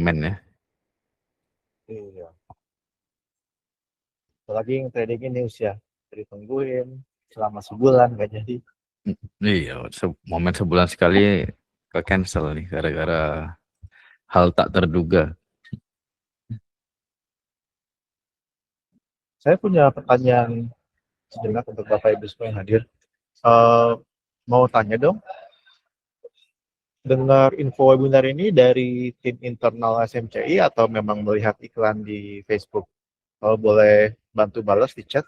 momen ya. Iya. Apalagi yang trading news ya, jadi tungguin selama sebulan nggak jadi. Iya, momen sebulan sekali ke cancel nih gara-gara hal tak terduga. Saya punya pertanyaan sejenak untuk Bapak Ibu semua yang hadir. Mau tanya dong, dengar info webinar ini dari tim internal SMCI atau memang melihat iklan di Facebook? Kalau boleh bantu balas di chat,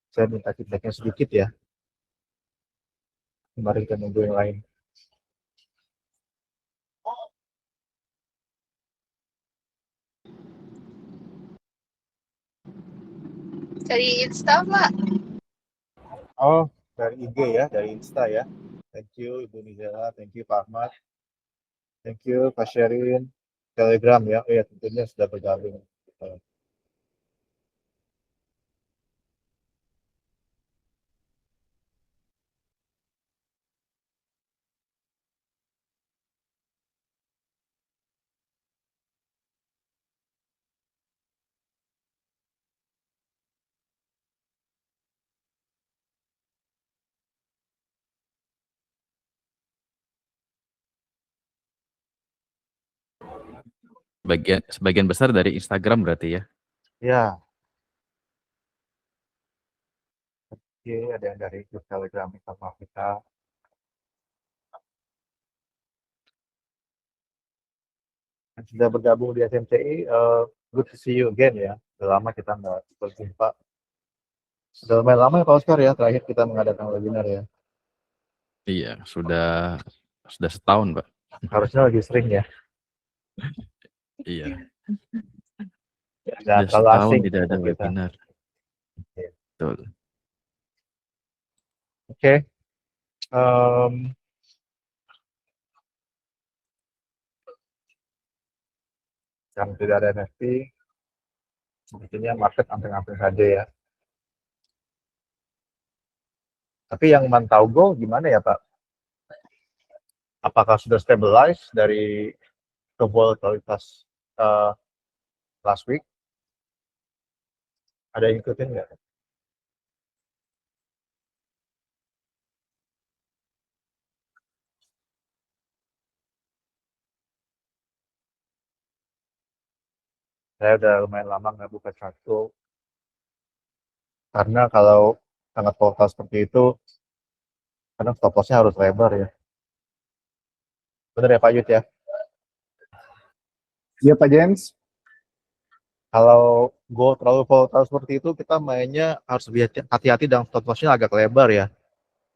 saya minta feedbacknya sedikit ya. Kemarin kita nunggu yang lain. Dari Insta, Pak. Oh, dari IG ya, dari Insta ya. Thank you Ibu Nizela, thank you Pak Ahmad, thank you Pak Sherin. Telegram ya, oh ya tentunya sudah bergabung. Sebagian besar dari Instagram berarti ya. Ya. Oke, ada yang dari grup Telegram kita. Yang sudah bergabung di SMCI, good to see you again ya. Sudah lama kita nggak berjumpa. Sudah lumayan lama ya Pak Oscar ya, terakhir kita mengadakan webinar ya. Iya, sudah setahun, Pak. Harusnya lagi sering ya. Iya. Nggak Sudah terlalu setahun asing tidak ada untuk kita. webinar. Oke. Betul. Oke. Yang tidak ada NFT, sebetulnya market amping-amping saja ya. Tapi yang mantau Go gimana ya Pak? Apakah sudah stabilize dari volatilitas last week? Ada yang ikutin nggak? Saya udah lumayan lama nggak buka chart Go. Karena kalau sangat volatile seperti itu, kadang stop loss-nya harus lebar ya. Benar ya Pak Yud ya? Iya Pak James. Kalau Go terlalu volatile seperti itu, kita mainnya harus lebih hati-hati dan stop loss-nya agak lebar ya.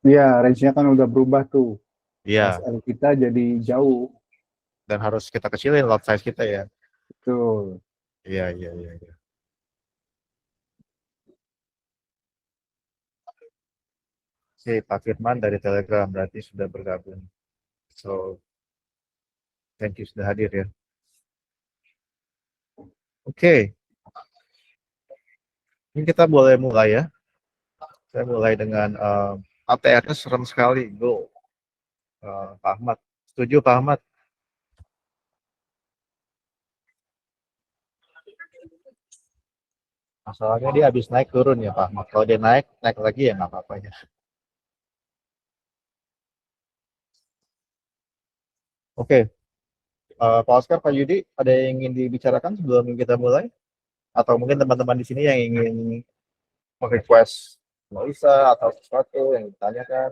Iya, range-nya kan udah berubah tuh. Iya. SL kita jadi jauh. Dan harus kita kecilin lot size kita ya. Betul. Iya. Oke, Pak Firman dari Telegram berarti sudah bergabung. So, thank you sudah hadir ya. Oke. Ini kita boleh mulai ya. Saya mulai dengan ATR-nya serem sekali, Go. Pak Ahmad, setuju Pak Ahmad? Masalahnya dia habis naik turun ya Pak Ahmad. Kalau dia naik lagi ya nggak apa-apa ya. Oke. Pak Oscar, Pak Yudi, ada yang ingin dibicarakan sebelum kita mulai? Atau mungkin teman-teman di sini yang ingin request analisa atau sesuatu yang ditanyakan?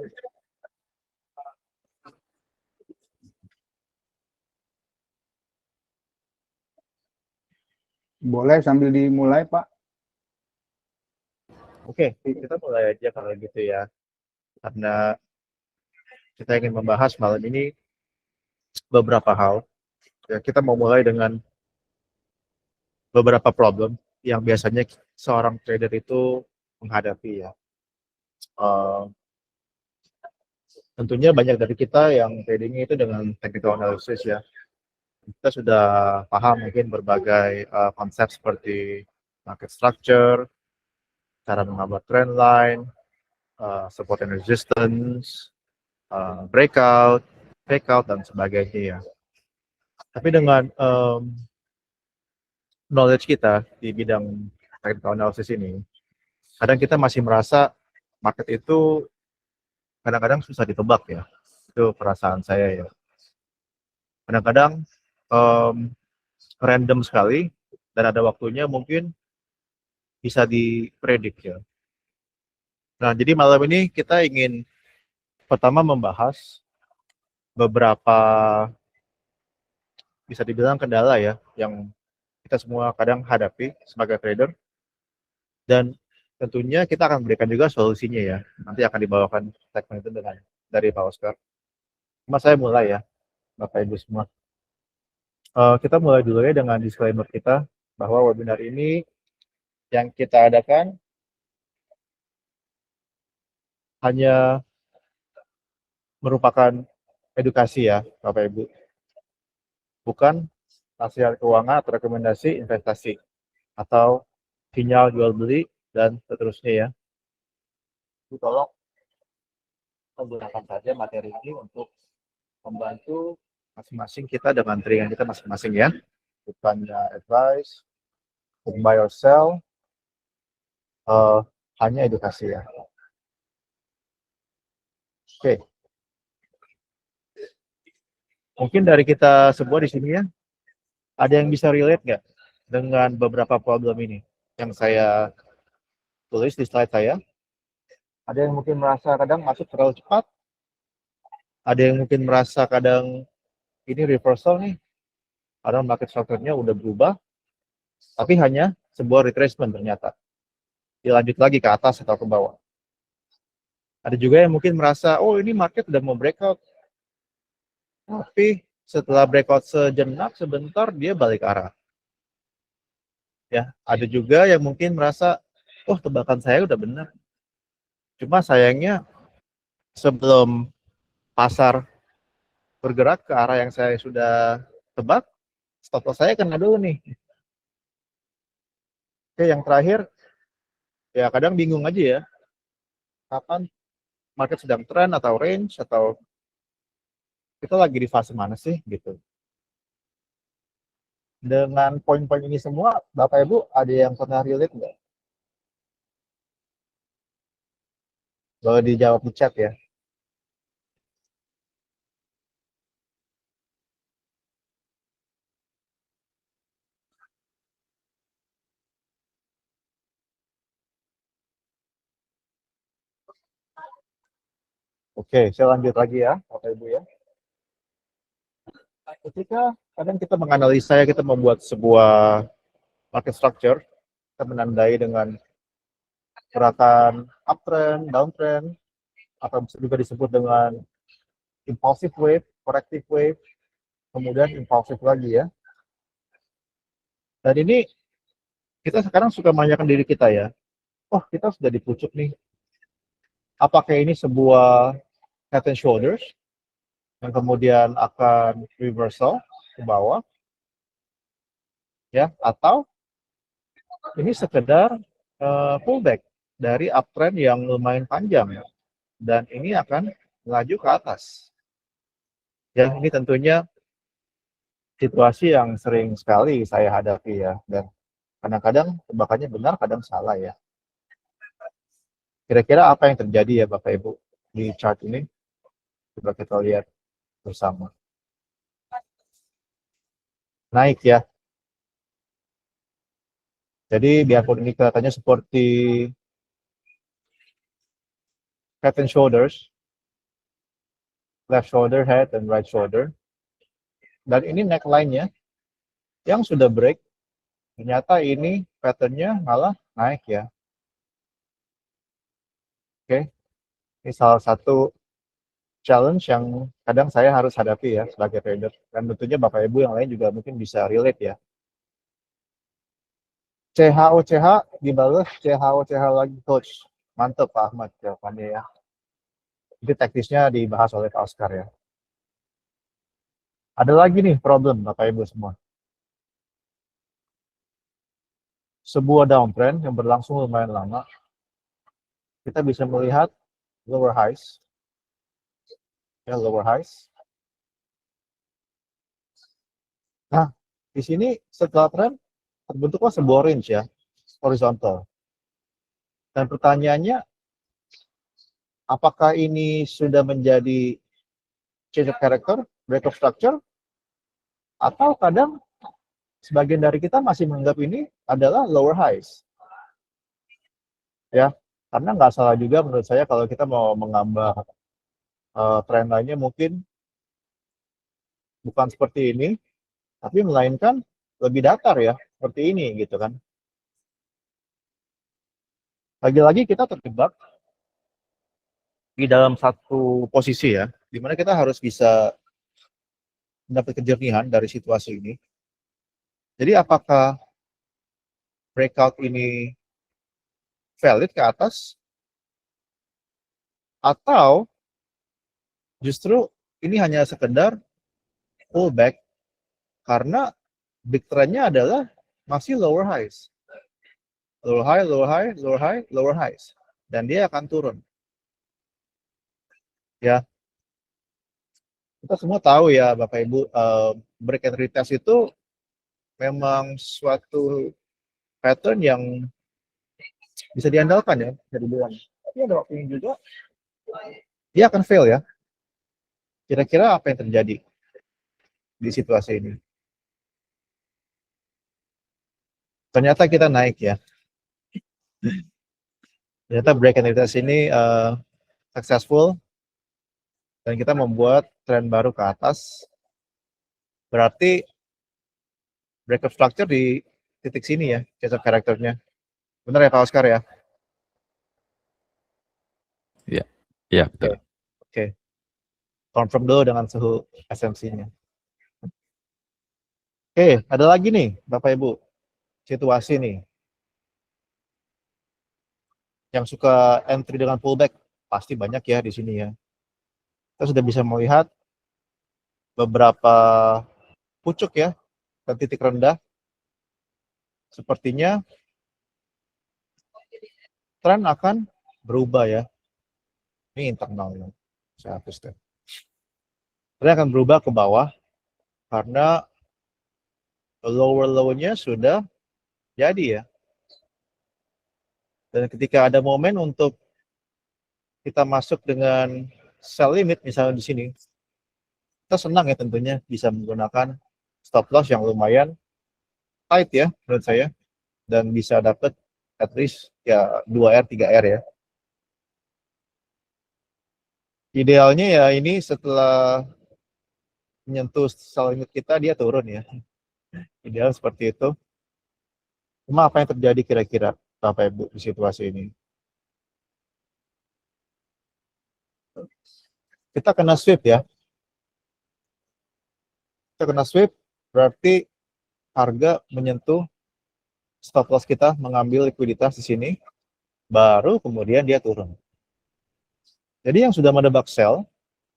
Boleh sambil dimulai Pak. Oke, kita mulai aja kalau gitu ya. Karena kita ingin membahas malam ini beberapa hal. Ya, kita mau mulai dengan beberapa problem yang biasanya seorang trader itu menghadapi ya. Tentunya banyak dari kita yang tradingnya itu dengan technical analysis ya. Kita sudah paham mungkin berbagai konsep seperti market structure, cara mengambil trend line, support and resistance, breakout, fake out, dan sebagainya ya. Tapi dengan knowledge kita di bidang technical analysis ini, kadang kita masih merasa market itu kadang-kadang susah ditebak ya. Itu perasaan saya ya. Kadang-kadang random sekali dan ada waktunya mungkin bisa dipredik ya. Nah, jadi malam ini kita ingin pertama membahas beberapa bisa dibilang kendala ya yang kita semua kadang hadapi sebagai trader, dan tentunya kita akan berikan juga solusinya ya. Nanti akan dibawakan segmen itu dari Pak Oscar. Cuma saya mulai ya, Bapak Ibu semua. Kita mulai dulu ya dengan disclaimer kita bahwa webinar ini yang kita adakan hanya merupakan edukasi ya, Bapak Ibu. Bukan nasihat keuangan atau rekomendasi investasi atau sinyal jual beli dan seterusnya ya. Jadi tolong menggunakan saja materi ini untuk membantu masing-masing kita dengan teringan kita masing-masing ya. Bukannya advice, buy or sell, hanya edukasi ya. Oke. Mungkin dari kita semua di sini ya, ada yang bisa relate nggak dengan beberapa problem ini yang saya tulis di slide saya? Ada yang mungkin merasa kadang masuk terlalu cepat, ada yang mungkin merasa kadang ini reversal nih, ada market structure-nya udah berubah, tapi hanya sebuah retracement ternyata. Dilanjut lagi ke atas atau ke bawah. Ada juga yang mungkin merasa, oh ini market udah mau breakout, tapi setelah breakout sejenak, sebentar dia balik arah. Ya, ada juga yang mungkin merasa, oh tebakan saya udah benar. Cuma sayangnya sebelum pasar bergerak ke arah yang saya sudah tebak, stop loss saya kena dulu nih. Oke, yang terakhir, ya kadang bingung aja ya, kapan market sedang trend atau range, atau kita lagi di fase mana sih gitu. Dengan poin-poin ini semua, Bapak Ibu ada yang pernah relate nggak? Boleh dijawab di chat ya. Oke, saya lanjut lagi ya, Bapak Ibu ya. Ketika kadang kita menganalisa, kita membuat sebuah market structure, kita menandai dengan gerakan uptrend, downtrend, atau bisa juga disebut dengan impulsive wave, corrective wave, kemudian impulsive lagi ya. Dan ini kita sekarang suka menanyakan diri kita ya, oh kita sudah dipucuk nih. Apakah ini sebuah head and shoulders yang kemudian akan reversal ke bawah, ya, atau ini sekedar pullback dari uptrend yang lumayan panjang ya, dan ini akan melaju ke atas. Ya, ini tentunya situasi yang sering sekali saya hadapi ya, dan kadang-kadang tebakannya benar, kadang salah ya. Kira-kira apa yang terjadi ya Bapak Ibu di chart ini? Coba kita lihat bersama. Naik ya. Jadi biarpun ini kelihatannya seperti head and shoulders, left shoulder, head, dan right shoulder. Dan ini neckline-nya yang sudah break, ternyata ini pattern-nya malah naik ya. Oke, ini salah satu challenge yang kadang saya harus hadapi ya sebagai trader. Dan tentunya Bapak Ibu yang lain juga mungkin bisa relate ya. CH dibalas CH lagi coach. Mantap Pak Ahmad jawabannya ya. Itu teknisnya dibahas oleh Pak Oscar ya. Ada lagi nih problem Bapak Ibu semua. Sebuah downtrend yang berlangsung lumayan lama. Kita bisa melihat lower highs. Ya, lower highs. Nah, di sini setelah trend terbentuklah sebuah range ya, horizontal. Dan pertanyaannya, apakah ini sudah menjadi change of character, break of structure, atau kadang sebagian dari kita masih menganggap ini adalah lower highs. Ya, karena nggak salah juga menurut saya kalau kita mau menggambar tren lainnya mungkin bukan seperti ini, tapi melainkan lebih datar ya, seperti ini gitu kan. Lagi-lagi kita terjebak di dalam satu posisi ya, di mana kita harus bisa mendapat kejernihan dari situasi ini. Jadi apakah breakout ini valid ke atas, atau justru ini hanya sekedar pullback karena big trend-nya adalah masih lower highs. Lower high, lower high, lower high, lower highs. Dan dia akan turun. Ya, kita semua tahu ya Bapak Ibu, break and retest itu memang suatu pattern yang bisa diandalkan ya, bisa dibilang. Tapi ada waktunya juga dia akan fail ya. Kira-kira apa yang terjadi di situasi ini? Ternyata kita naik ya. Ternyata break and retest ini successful dan kita membuat tren baru ke atas. Berarti break of structure di titik sini ya, change of character-nya. Benar ya Pak Oscar ya? Iya, betul. Oke. Confirm dulu dengan suhu SMC-nya. Oke, ada lagi nih Bapak Ibu, situasi nih. Yang suka entry dengan pullback, pasti banyak ya di sini ya. Kita sudah bisa melihat beberapa pucuk ya, dan titik rendah. Sepertinya tren akan berubah ya. Ini internal ya, saya hapus deh. Tren akan berubah ke bawah karena lower low-nya sudah jadi ya. Dan ketika ada momen untuk kita masuk dengan sell limit misalnya di sini, kita senang ya tentunya bisa menggunakan stop loss yang lumayan tight ya menurut saya, dan bisa dapat at least ya 2R 3R ya. Idealnya ya ini setelah menyentuh sell limit kita dia turun ya. Ideal seperti itu. Cuma apa yang terjadi kira-kira Bapak Ibu di situasi ini? Kita kena sweep ya. Kita kena sweep berarti harga menyentuh stop loss kita, mengambil likuiditas di sini, baru kemudian dia turun. Jadi yang sudah menebak sell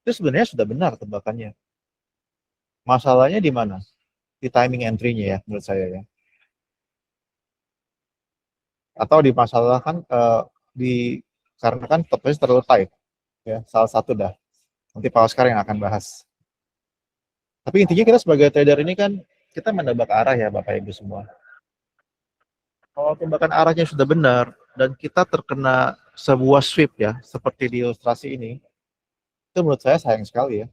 itu sebenarnya sudah benar tebakannya. Masalahnya di mana? Di timing entry-nya ya menurut saya ya. Atau di masalah kan karena kan stop loss terlalu tight ya, salah satu dah. Nanti Pak Oscar yang akan bahas. Tapi intinya kita sebagai trader ini kan kita menebak arah ya Bapak Ibu semua. Kalau tebakan arahnya sudah benar dan kita terkena sebuah sweep ya, seperti di ilustrasi ini, itu menurut saya sayang sekali ya.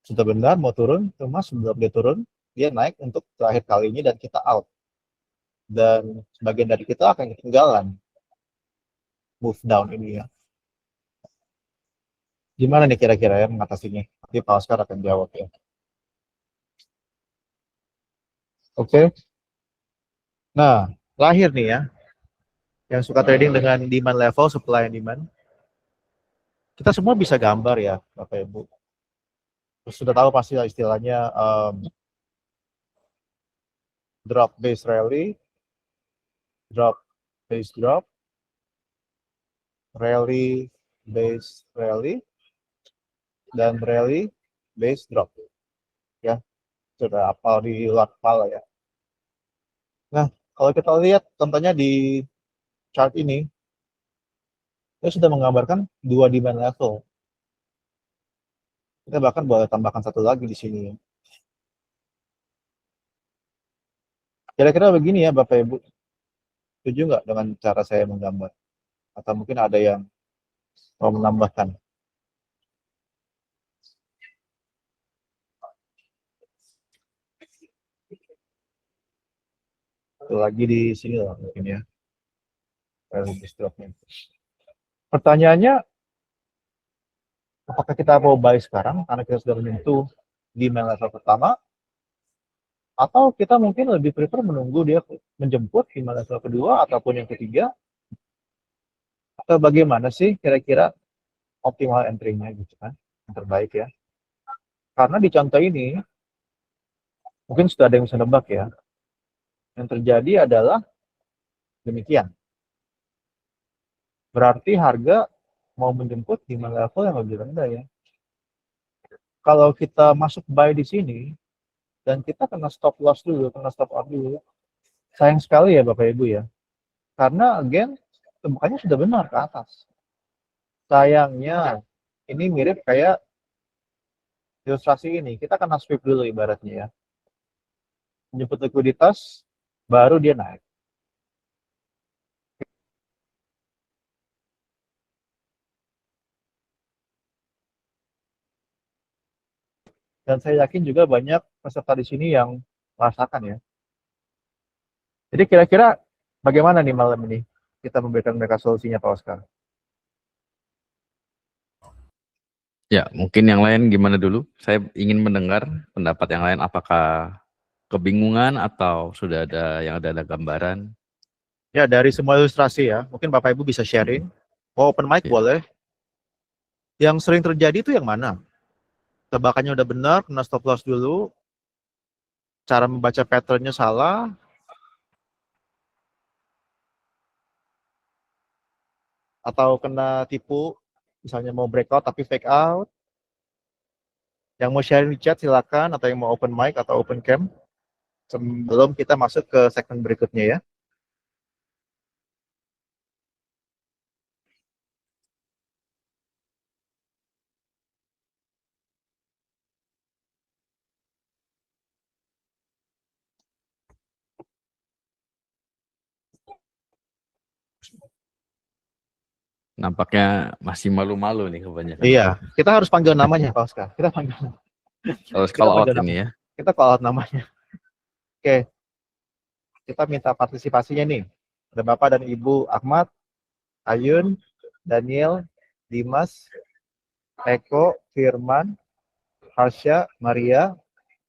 Sudah benar mau turun, cuma sebelum dia turun, dia naik untuk terakhir kalinya dan kita out. Dan sebagian dari kita akan ketinggalan move down ini ya. Gimana nih kira-kira ya mengatasinya? Nanti Pak Oscar akan jawab ya. Oke. Nah, terakhir nih ya, yang suka trading dengan demand level, supply and demand. Kita semua bisa gambar ya, Bapak Ibu. Sudah tahu pasti istilahnya drop base rally, drop base drop, rally base rally, dan rally base drop. Ya, sudah hafal di luar kepala ya. Nah, kalau kita lihat contohnya di chart ini, dia sudah menggambarkan dua demand level. Kita bahkan boleh tambahkan satu lagi di sini. Kira-kira begini ya Bapak Ibu, setuju nggak dengan cara saya menggambar? Atau mungkin ada yang mau menambahkan? Lagi di sini lah mungkin ya. Pertanyaannya, apakah kita mau buy sekarang karena kita sudah menyentuh di level pertama, atau kita mungkin lebih prefer menunggu dia menjemput di level kedua ataupun yang ketiga, atau bagaimana sih kira-kira optimal entry-nya gitu kan, yang terbaik ya. Karena di contoh ini, mungkin sudah ada yang bisa nebak ya, yang terjadi adalah demikian. Berarti harga mau menjemput di level yang lebih rendah ya. Kalau kita masuk buy di sini, dan kita kena stop loss dulu, kena stop out dulu, sayang sekali ya Bapak Ibu ya. Karena again, temukannya sudah benar ke atas. Sayangnya, ini mirip kayak ilustrasi ini. Kita kena sweep dulu ibaratnya ya. Menjemput likuiditas, baru dia naik. Dan saya yakin juga banyak peserta di sini yang merasakan ya. Jadi kira-kira bagaimana nih malam ini kita memberikan mereka solusinya Pak Oscar? Ya, mungkin yang lain gimana dulu? Saya ingin mendengar pendapat yang lain, apakah kebingungan atau sudah ada gambaran? Ya, dari semua ilustrasi ya, mungkin Bapak Ibu bisa sharing. Mau open mic Ya. boleh. Yang sering terjadi itu yang mana? Tebakannya udah benar, kena stop loss dulu. Cara membaca patternnya salah. Atau kena tipu, misalnya mau breakout tapi fake out. Yang mau sharing di chat silakan, atau yang mau open mic atau open cam. Sebelum kita masuk ke segmen berikutnya ya. Nampaknya masih malu-malu nih kebanyakan. Iya, kita harus panggil namanya Pak Oscar. Kita panggil. Harus Kita call out panggil ini namanya. ya. Kita call out namanya. Oke, kita minta partisipasinya nih. Ada Bapak dan Ibu Ahmad, Ayun, Daniel, Dimas, Eko, Firman, Harsha, Maria,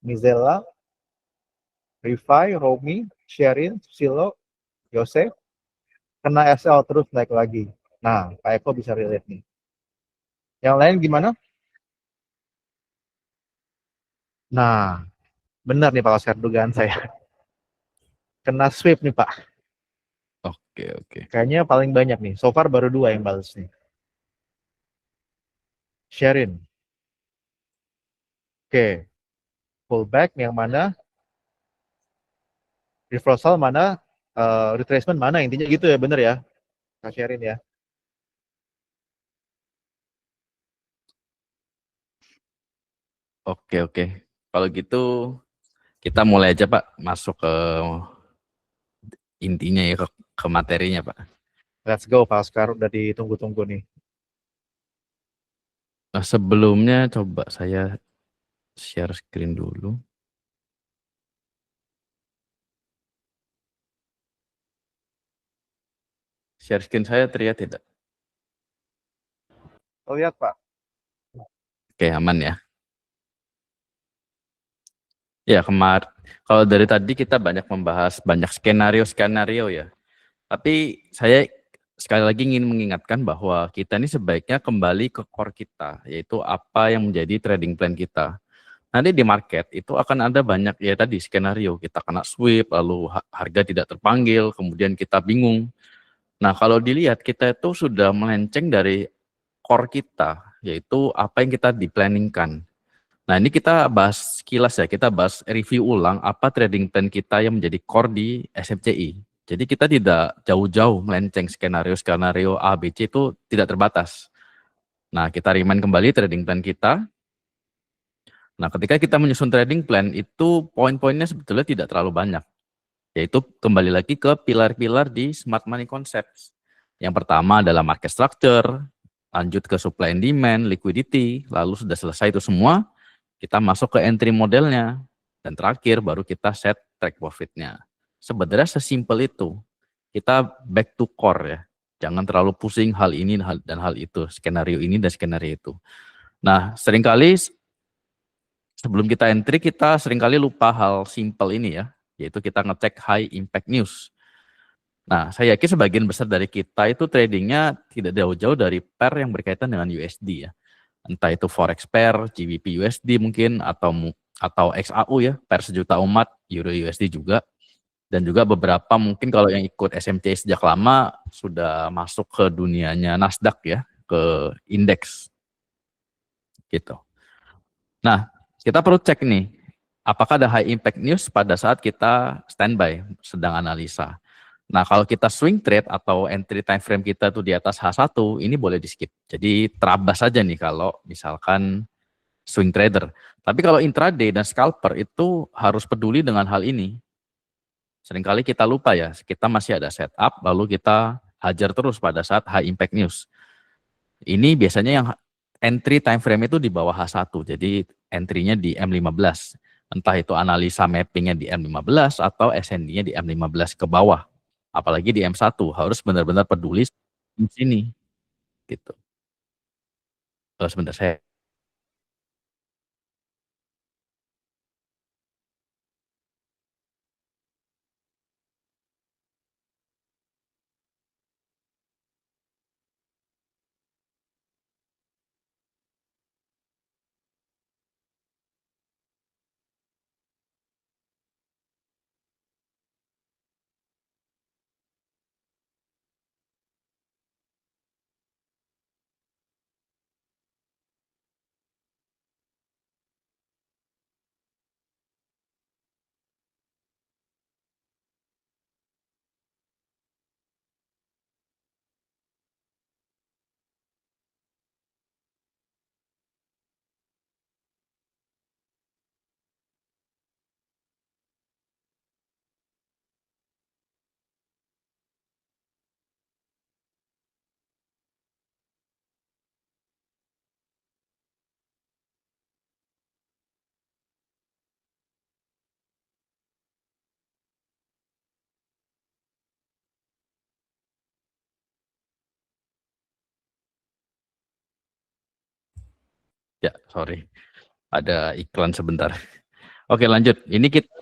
Mizela, Rifai, Romi, Sherin, Silo, Yosef. Kena SL terus naik lagi. Nah, Pak Eko bisa relate nih. Yang lain gimana? Nah, benar nih Pak Oscar dugaan saya. Kena sweep nih Pak. Oke. Kayaknya paling banyak nih. So far baru 2 yang balas nih. Sherin. Oke. Pullback yang mana? Reversal mana? Retracement mana? Intinya gitu ya, bener ya? Kak Sherin ya. Oke. Kalau gitu kita mulai aja Pak, masuk ke intinya ya, ke materinya Pak. Let's go Pak Oscar, udah ditunggu-tunggu nih. Nah, sebelumnya coba saya share screen dulu. Share screen saya terlihat tidak? Oh, lihat Pak. Oke, aman ya. Ya, kalau dari tadi kita banyak membahas banyak skenario ya. Tapi saya sekali lagi ingin mengingatkan bahwa kita ini sebaiknya kembali ke core kita, yaitu apa yang menjadi trading plan kita. Nanti di market itu akan ada banyak ya tadi skenario, kita kena sweep, lalu harga tidak terpanggil, kemudian kita bingung. Nah, kalau dilihat kita itu sudah melenceng dari core kita, yaitu apa yang kita diplanningkan. Nah, ini kita bahas sekilas ya, kita bahas review ulang apa trading plan kita yang menjadi core di SMCI. Jadi kita tidak jauh-jauh melenceng skenario A, B, C itu tidak terbatas. Nah, kita remind kembali trading plan kita. Nah, ketika kita menyusun trading plan itu poin-poinnya sebetulnya tidak terlalu banyak. Yaitu kembali lagi ke pilar-pilar di smart money concepts. Yang pertama adalah market structure, lanjut ke supply and demand, liquidity, lalu sudah selesai itu semua, kita masuk ke entry modelnya, dan terakhir baru kita set track profitnya. Sebenarnya sesimpel itu. Kita back to core ya. Jangan terlalu pusing hal ini dan hal itu, skenario ini dan skenario itu. Nah, seringkali sebelum kita entry, kita seringkali lupa hal simple ini ya, yaitu kita ngecek high impact news. Nah, saya yakin sebagian besar dari kita itu tradingnya tidak jauh-jauh dari pair yang berkaitan dengan USD ya. Entah itu forex pair, GBP USD mungkin, atau XAU ya, pair sejuta umat, Euro USD juga. Dan juga beberapa mungkin kalau yang ikut SMCI sejak lama sudah masuk ke dunianya Nasdaq ya, ke indeks gitu. Nah, kita perlu cek nih, apakah ada high impact news pada saat kita standby, sedang analisa. Nah, kalau kita swing trade atau entry time frame kita tuh di atas H1, ini boleh di skip. Jadi terabas saja nih kalau misalkan swing trader. Tapi kalau intraday dan scalper itu harus peduli dengan hal ini. Seringkali kita lupa ya, kita masih ada setup, lalu kita hajar terus pada saat high impact news. Ini biasanya yang entry time frame itu di bawah H1, jadi entry-nya di M15. Entah itu analisa mappingnya di M15 atau SND-nya di M15 ke bawah. Apalagi di M1, harus benar-benar peduli di sini. Gitu. Sebentar, saya. Ya, sorry. Ada iklan sebentar. Oke, lanjut. Ini kita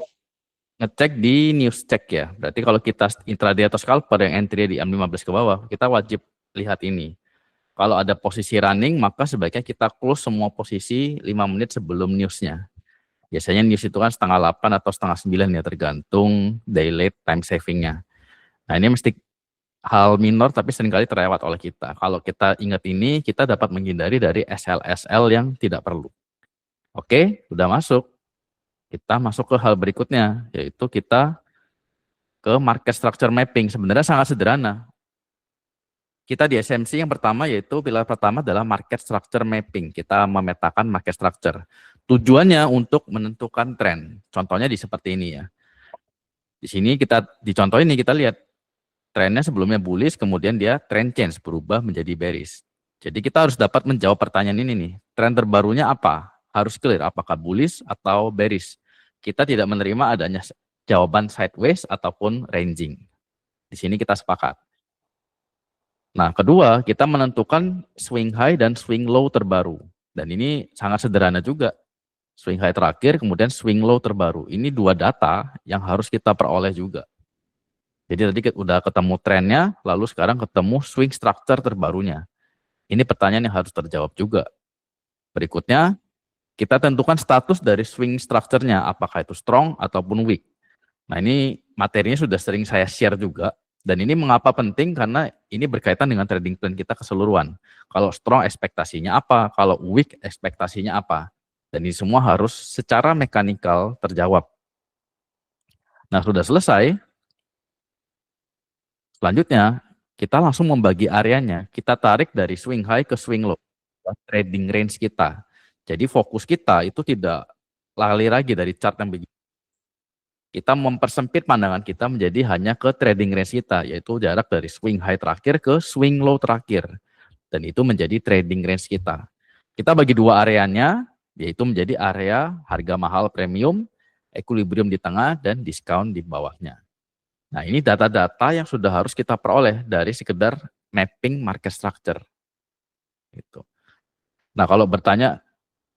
ngecek di news check ya. Berarti kalau kita intraday atau scalper yang entry di M15 ke bawah, kita wajib lihat ini. Kalau ada posisi running, maka sebaiknya kita close semua posisi 5 menit sebelum newsnya. Biasanya news itu kan setengah 8 atau setengah 9 ya, tergantung daylight time savingnya. Nah, ini mesti hal minor tapi seringkali terlewat oleh kita. Kalau kita ingat ini, kita dapat menghindari dari SL-SL yang tidak perlu. Oke, udah masuk. Kita masuk ke hal berikutnya, yaitu kita ke market structure mapping. Sebenarnya sangat sederhana. Kita di SMC yang pertama yaitu pilar pertama adalah market structure mapping. Kita memetakan market structure. Tujuannya untuk menentukan tren. Contohnya di seperti ini ya. Di sini kita di contoh ini kita lihat trennya sebelumnya bullish, kemudian dia trend change berubah menjadi bearish. Jadi kita harus dapat menjawab pertanyaan ini nih. Tren terbarunya apa? Harus clear apakah bullish atau bearish. Kita tidak menerima adanya jawaban sideways ataupun ranging. Di sini kita sepakat. Nah, kedua, kita menentukan swing high dan swing low terbaru. Dan ini sangat sederhana juga. Swing high terakhir, kemudian swing low terbaru. Ini dua data yang harus kita peroleh juga. Jadi tadi udah ketemu trennya, lalu sekarang ketemu swing structure terbarunya. Ini pertanyaan yang harus terjawab juga. Berikutnya, kita tentukan status dari swing structure-nya, apakah itu strong ataupun weak. Nah, ini materinya sudah sering saya share juga. Dan ini mengapa penting, karena ini berkaitan dengan trading plan kita keseluruhan. Kalau strong ekspektasinya apa, kalau weak ekspektasinya apa. Dan ini semua harus secara mekanikal terjawab. Nah, sudah selesai. Selanjutnya, kita langsung membagi areanya. Kita tarik dari swing high ke swing low. Trading range kita. Jadi fokus kita itu tidak lari lagi dari chart yang begini. kita mempersempit pandangan kita menjadi hanya ke trading range kita, yaitu jarak dari swing high terakhir ke swing low terakhir. Dan itu menjadi trading range kita. Kita bagi dua areanya, yaitu menjadi area harga mahal premium, equilibrium di tengah, dan diskon di bawahnya. Nah, ini data-data yang sudah harus kita peroleh dari sekedar mapping market structure. Gitu. Nah, kalau bertanya,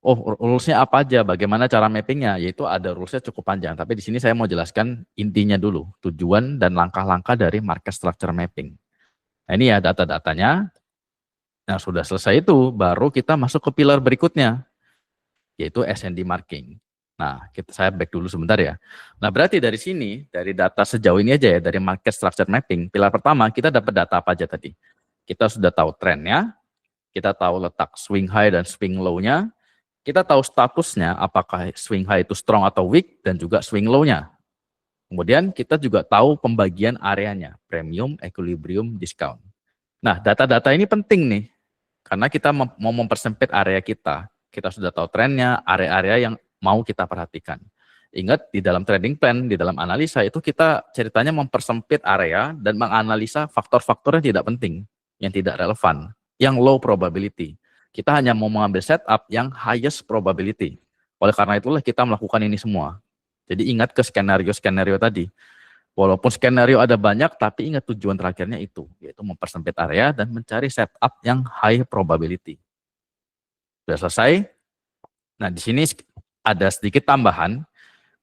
oh, rules-nya apa aja, bagaimana cara mappingnya? Yaitu ada rules-nya cukup panjang, tapi di sini saya mau jelaskan intinya dulu, tujuan dan langkah-langkah dari market structure mapping. Nah, ini ya data-datanya. Nah, sudah selesai itu, baru kita masuk ke pilar berikutnya, yaitu S&D marking. Nah, saya back dulu sebentar ya. Nah, berarti dari sini, dari data sejauh ini aja ya, dari market structure mapping, pilar pertama, kita dapat data apa aja tadi? Kita sudah tahu trennya, kita tahu letak swing high dan swing low-nya, kita tahu statusnya, apakah swing high itu strong atau weak, dan juga swing low-nya. Kemudian kita juga tahu pembagian areanya, premium, equilibrium, discount. Nah, data-data ini penting nih, karena kita mau mempersempit area kita. Kita sudah tahu trennya, area-area yang mau kita perhatikan. Ingat, di dalam trading plan, di dalam analisa itu kita ceritanya mempersempit area dan menganalisa faktor-faktor yang tidak penting, yang tidak relevan, yang low probability. Kita hanya mau mengambil setup yang highest probability. Oleh karena itulah kita melakukan ini semua. Jadi ingat ke skenario-skenario tadi. Walaupun skenario ada banyak, tapi ingat tujuan terakhirnya itu, yaitu mempersempit area dan mencari setup yang high probability. Sudah selesai? Nah, di sini ada sedikit tambahan.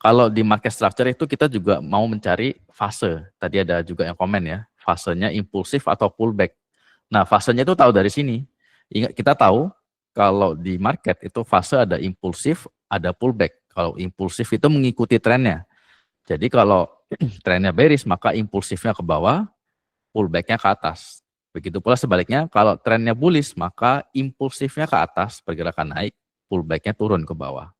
Kalau di market structure itu kita juga mau mencari fase. Tadi ada juga yang komen ya, fasenya impulsif atau pullback. Nah, fasenya itu tahu dari sini. Ingat, kita tahu kalau di market itu fase ada impulsif, ada pullback. Kalau impulsif itu mengikuti trennya. Jadi kalau trennya bearish, maka impulsifnya ke bawah, pullback-nya ke atas. Begitu pula sebaliknya, kalau trennya bullish, maka impulsifnya ke atas, pergerakan naik, pullback-nya turun ke bawah.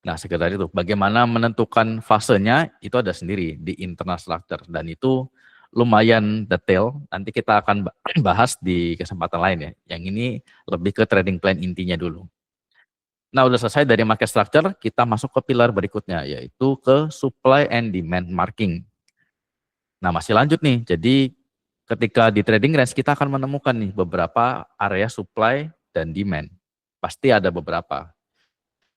Nah, sekedar itu. Bagaimana menentukan fasenya, itu ada sendiri di internal structure. Dan itu lumayan detail, nanti kita akan bahas di kesempatan lain ya. Yang ini lebih ke trading plan intinya dulu. Nah, udah selesai dari market structure, kita masuk ke pilar berikutnya, yaitu ke supply and demand marking. Nah, masih lanjut nih. Jadi, ketika di trading range, kita akan menemukan nih beberapa area supply dan demand. Pasti ada beberapa.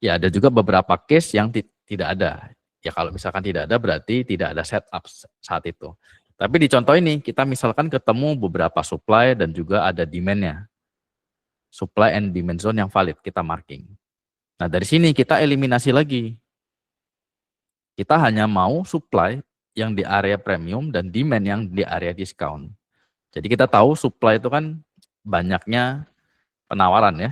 Ya, ada juga beberapa case yang tidak ada. Ya, kalau misalkan tidak ada, berarti tidak ada setup saat itu. Tapi di contoh ini, kita misalkan ketemu beberapa supply dan juga ada demand-nya. Supply and demand zone yang valid, kita marking. Nah, dari sini kita eliminasi lagi. Kita hanya mau supply yang di area premium dan demand yang di area discount. Jadi kita tahu supply itu kan banyaknya penawaran ya.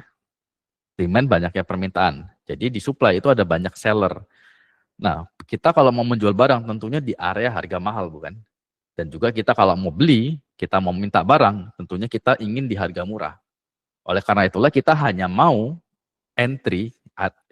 Demand banyaknya permintaan. Jadi di supply itu ada banyak seller. Nah, kita kalau mau menjual barang tentunya di area harga mahal bukan? Dan juga kita kalau mau beli, kita mau minta barang, tentunya kita ingin di harga murah. Oleh karena itulah kita hanya mau entry,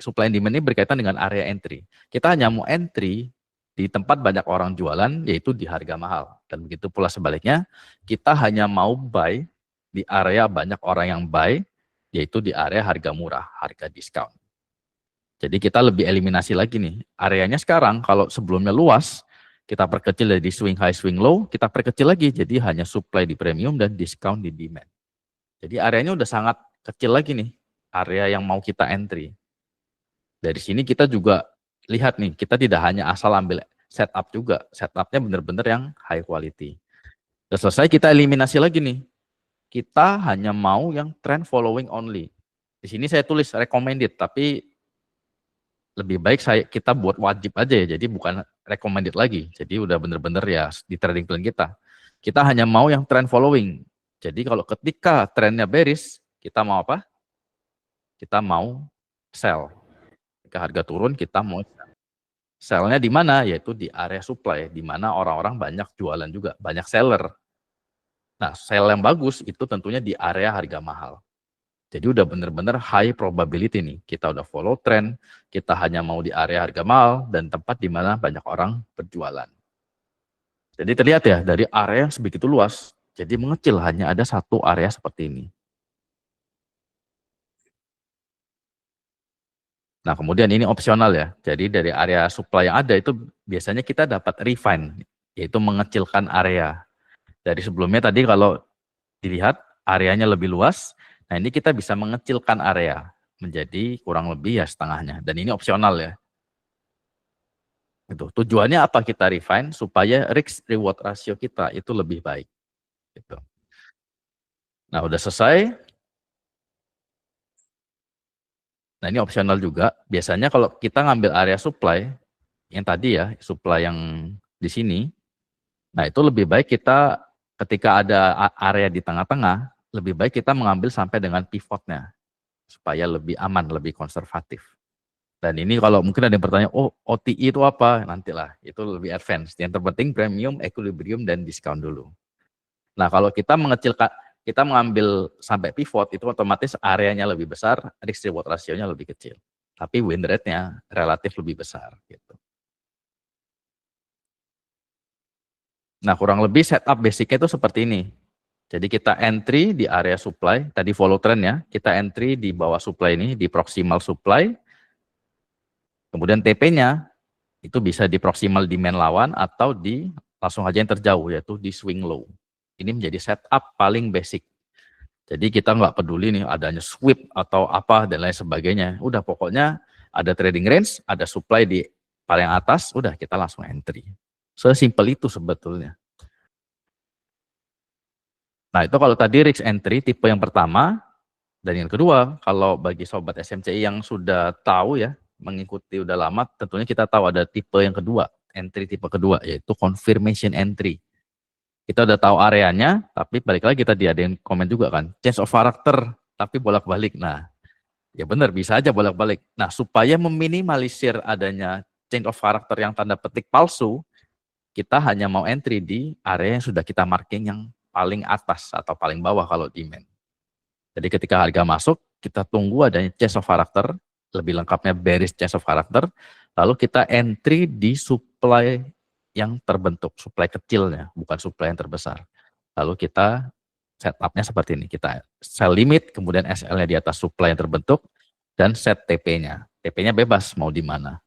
supply and demand ini berkaitan dengan area entry. Kita hanya mau entry di tempat banyak orang jualan, yaitu di harga mahal. Dan begitu pula sebaliknya, kita hanya mau buy di area banyak orang yang buy, yaitu di area harga murah, harga diskon. Jadi kita lebih eliminasi lagi nih. Areanya sekarang, kalau sebelumnya luas, kita perkecil dari swing high, swing low, kita perkecil lagi. Jadi hanya supply di premium dan discount di demand. Jadi areanya udah sangat kecil lagi nih, area yang mau kita entry. Dari sini kita juga lihat nih, kita tidak hanya asal ambil setup juga. Setupnya benar-benar yang high quality. Sudah selesai, kita eliminasi lagi nih. Kita hanya mau yang trend following only. Di sini saya tulis recommended, tapi lebih baik kita buat wajib aja ya, jadi bukan recommended lagi. Jadi udah bener-bener ya di trading plan kita. Kita hanya mau yang trend following. Jadi kalau ketika trennya bearish, kita mau apa? Kita mau sell. Ketika harga turun, kita mau sell. Sell-nya di mana? Yaitu di area supply, di mana orang-orang banyak jualan juga, banyak seller. Nah, sell yang bagus itu tentunya di area harga mahal. Jadi udah bener-bener high probability nih. Kita udah follow trend, kita hanya mau di area harga mahal, dan tempat di mana banyak orang berjualan. Jadi terlihat ya, dari area yang sebegitu luas, jadi mengecil hanya ada satu area seperti ini. Nah, kemudian ini opsional ya. Jadi dari area supply yang ada itu biasanya kita dapat refine, yaitu mengecilkan area. Dari sebelumnya tadi kalau dilihat areanya lebih luas, nah ini kita bisa mengecilkan area menjadi kurang lebih ya setengahnya. Dan ini opsional ya. Gitu. Tujuannya apa kita refine? Supaya risk reward ratio kita itu lebih baik. Gitu. Nah, udah selesai. Nah, ini opsional juga. Biasanya kalau kita ngambil area supply, yang tadi ya, supply yang di sini, nah itu lebih baik kita ketika ada area di tengah-tengah, lebih baik kita mengambil sampai dengan pivotnya, supaya lebih aman, lebih konservatif. Dan ini kalau mungkin ada yang bertanya, oh OTI itu apa? Nantilah, itu lebih advance. Yang terpenting premium, equilibrium, dan discount dulu. Nah kalau kita mengecilkan, kita mengambil sampai pivot, itu otomatis areanya lebih besar, risk reward ratio-nya lebih kecil. Tapi win rate-nya relatif lebih besar. Gitu. Nah kurang lebih setup basic-nya itu seperti ini. Jadi kita entry di area supply, tadi follow trend ya, kita entry di bawah supply ini, di proximal supply, kemudian TP-nya itu bisa di proximal demand lawan atau di langsung aja yang terjauh, yaitu di swing low. Ini menjadi setup paling basic. Jadi kita nggak peduli nih adanya sweep atau apa dan lain sebagainya. Udah pokoknya ada trading range, ada supply di paling atas, udah kita langsung entry. Sesimpel itu sebetulnya. Nah itu kalau tadi risk entry tipe yang pertama, dan yang kedua kalau bagi sobat SMCI yang sudah tahu ya, mengikuti udah lama, tentunya kita tahu ada tipe yang kedua, entry tipe kedua, yaitu confirmation entry. Kita udah tahu areanya, tapi balik lagi tadi ada yang komen juga kan, change of character, tapi bolak-balik. Nah, ya benar, bisa aja bolak-balik. Nah, supaya meminimalisir adanya change of character yang tanda petik palsu, kita hanya mau entry di area yang sudah kita marking yang paling atas atau paling bawah kalau demand. Jadi ketika harga masuk, kita tunggu adanya change of character, lebih lengkapnya bearish change of character, lalu kita entry di supply yang terbentuk, supply kecilnya, bukan supply yang terbesar. Lalu kita setupnya seperti ini, kita sell limit, kemudian SL-nya di atas supply yang terbentuk, dan set TP-nya. TP-nya bebas mau di mana.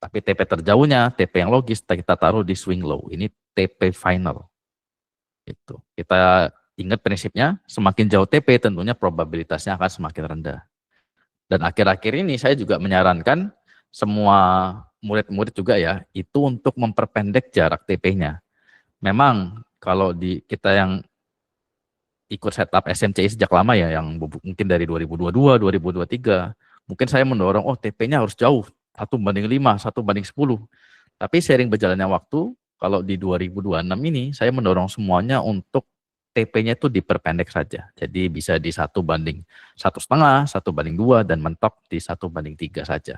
Tapi TP terjauhnya, TP yang logis, kita taruh di swing low. Ini TP final. Itu. Kita ingat prinsipnya, semakin jauh TP tentunya probabilitasnya akan semakin rendah. Dan akhir-akhir ini saya juga menyarankan semua murid-murid juga ya, itu untuk memperpendek jarak TP-nya. Memang kalau di kita yang ikut setup SMCI sejak lama ya, yang mungkin dari 2022, 2023, mungkin saya mendorong, oh TP-nya harus jauh, 1:5, 1:10. Tapi seiring berjalannya waktu, kalau di 2026 ini, saya mendorong semuanya untuk TP-nya itu diperpendek saja. Jadi bisa di 1:1,5, 1:2, dan mentok di 1:3 saja.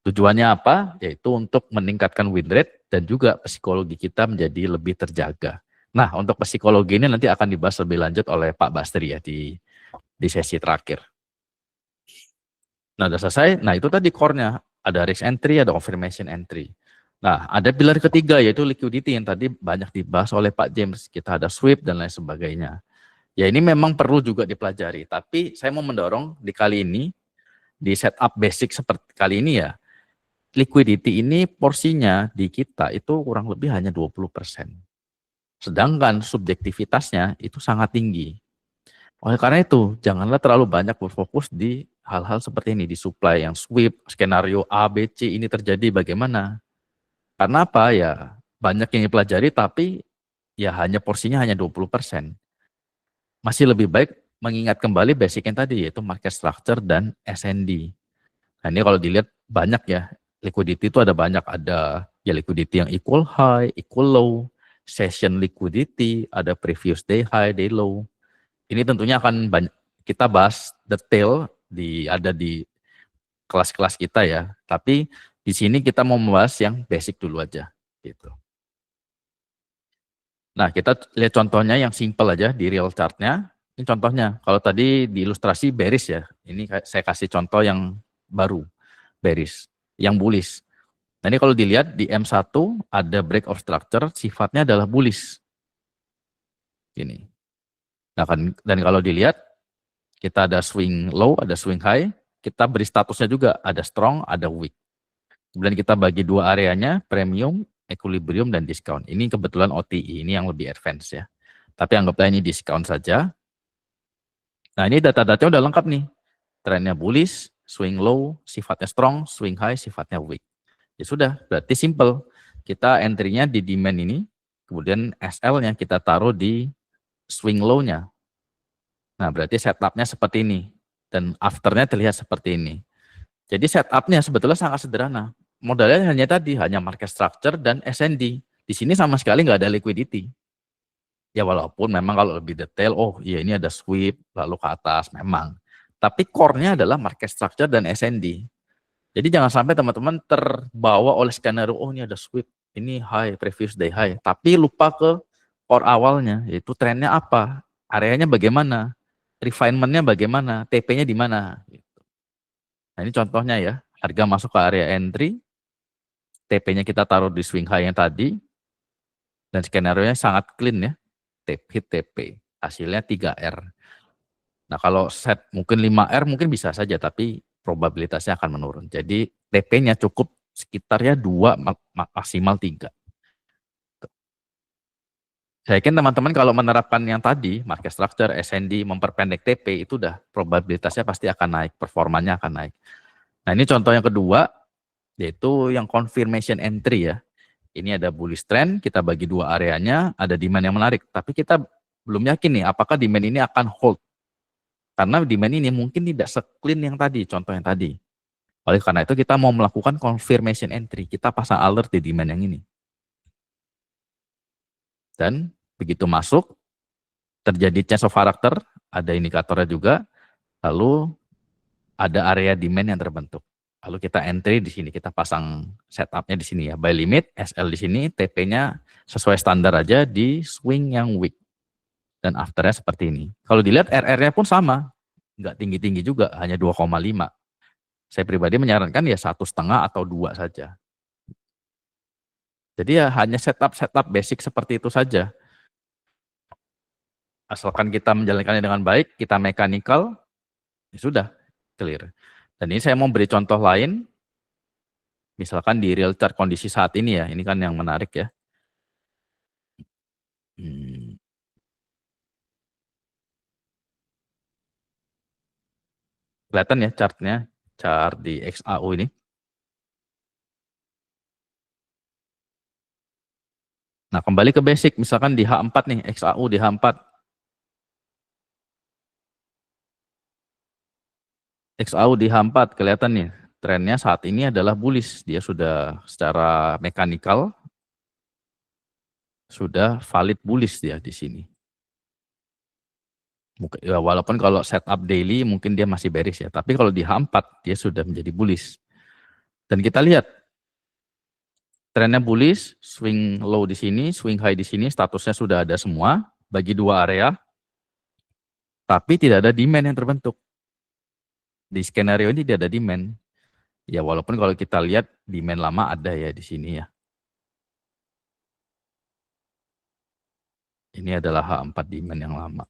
Tujuannya apa? Yaitu untuk meningkatkan win rate dan juga psikologi kita menjadi lebih terjaga. Nah, untuk psikologi ini nanti akan dibahas lebih lanjut oleh Pak Bastri ya di sesi terakhir. Nah, udah selesai. Nah, itu tadi core-nya. Ada risk entry, ada confirmation entry. Nah, ada pilar ketiga yaitu liquidity yang tadi banyak dibahas oleh Pak James. Kita ada sweep dan lain sebagainya. Ya, ini memang perlu juga dipelajari. Tapi saya mau mendorong di kali ini, di setup basic seperti kali ini ya, liquidity ini porsinya di kita itu kurang lebih hanya 20%. Sedangkan subjektivitasnya itu sangat tinggi. Oleh karena itu, janganlah terlalu banyak berfokus di hal-hal seperti ini, di supply yang sweep, skenario A, B, C ini terjadi bagaimana. Karena apa ya, banyak yang dipelajari tapi ya hanya porsinya hanya 20%. Masih lebih baik mengingat kembali basic yang tadi, yaitu market structure dan SND. Nah ini kalau dilihat banyak ya, liquidity itu ada banyak, ada ya liquidity yang equal high, equal low, session liquidity, ada previous day high, day low. Ini tentunya akan banyak kita bahas detail ada di kelas-kelas kita ya. Tapi di sini kita mau membahas yang basic dulu aja gitu. Nah, kita lihat contohnya yang simple aja di real chart-nya. Ini contohnya. Kalau tadi di ilustrasi bearish ya. Ini saya kasih contoh yang baru, bearish, yang bullish. Nah ini kalau dilihat di M1 ada break of structure, sifatnya adalah bullish. Ini. Nah kan, dan kalau dilihat kita ada swing low, ada swing high. kita beri statusnya juga, ada strong, ada weak. Kemudian kita bagi dua areanya, premium, equilibrium, dan discount. Ini kebetulan OTI, ini yang lebih advance ya. Tapi anggaplah ini discount saja. Nah ini data-datanya udah lengkap nih. Trennya bullish, swing low, sifatnya strong, swing high, sifatnya weak. Ya sudah, berarti simple. Kita entry-nya di demand ini, kemudian SL-nya kita taruh di swing low-nya. Nah berarti setup-nya seperti ini. Dan after-nya terlihat seperti ini. Jadi setup-nya sebetulnya sangat sederhana. Modalnya hanya market structure dan SND. Di sini sama sekali nggak ada liquidity. Ya walaupun memang kalau lebih detail, oh iya ini ada sweep, lalu ke atas, memang. Tapi core-nya adalah market structure dan SND. Jadi jangan sampai teman-teman terbawa oleh skenario, oh ini ada sweep, ini high, previous day high. Tapi lupa ke core awalnya, yaitu trennya apa, areanya bagaimana, refinement-nya bagaimana, TP-nya di mana. Nah ini contohnya ya, harga masuk ke area entry, TP-nya kita taruh di swing high yang tadi, dan skenario-nya sangat clean ya, hit TP, hasilnya 3R. Nah kalau set mungkin 5R mungkin bisa saja, tapi probabilitasnya akan menurun. Jadi TP-nya cukup sekitar ya 2, maksimal 3. Saya yakin teman-teman kalau menerapkan yang tadi, market structure, SND, memperpendek TP, itu udah probabilitasnya pasti akan naik, performanya akan naik. Nah ini contoh yang kedua, yaitu yang confirmation entry ya. Ini ada bullish trend, kita bagi dua areanya, ada demand yang menarik. Tapi kita belum yakin nih, apakah demand ini akan hold. Karena demand ini mungkin tidak se-clean yang tadi, contoh yang tadi. Oleh karena itu kita mau melakukan confirmation entry, kita pasang alert di demand yang ini. Dan begitu masuk, terjadi change of character, ada indikatornya juga, lalu ada area demand yang terbentuk. Lalu kita entry di sini, kita pasang setupnya di sini ya. Buy limit, SL di sini, TP-nya sesuai standar aja di swing yang weak. Dan afternya seperti ini. Kalau dilihat RR-nya pun sama, nggak tinggi-tinggi juga, hanya 2,5. Saya pribadi menyarankan ya 1,5 atau 2 saja. Jadi ya hanya setup basic seperti itu saja. Asalkan kita menjalankannya dengan baik, kita mechanical, ya sudah, clear. Dan ini saya mau beri contoh lain, misalkan di real chart kondisi saat ini ya, ini kan yang menarik ya. Kelihatan ya chartnya, chart di XAU ini. Nah kembali ke basic, misalkan di H4 nih, XAU di H4. XAU di H4 kelihatan nih, trennya saat ini adalah bullish. Dia sudah secara mekanikal, sudah valid bullish dia di sini. Ya, walaupun kalau setup daily mungkin dia masih bearish ya, tapi kalau di H4 dia sudah menjadi bullish. Dan kita lihat, trennya bullish, swing low di sini, swing high di sini, statusnya sudah ada semua, bagi dua area, tapi tidak ada demand yang terbentuk. Di skenario ini tidak ada demand. Ya walaupun kalau kita lihat demand lama ada ya di sini ya. Ini adalah H4 demand yang lama.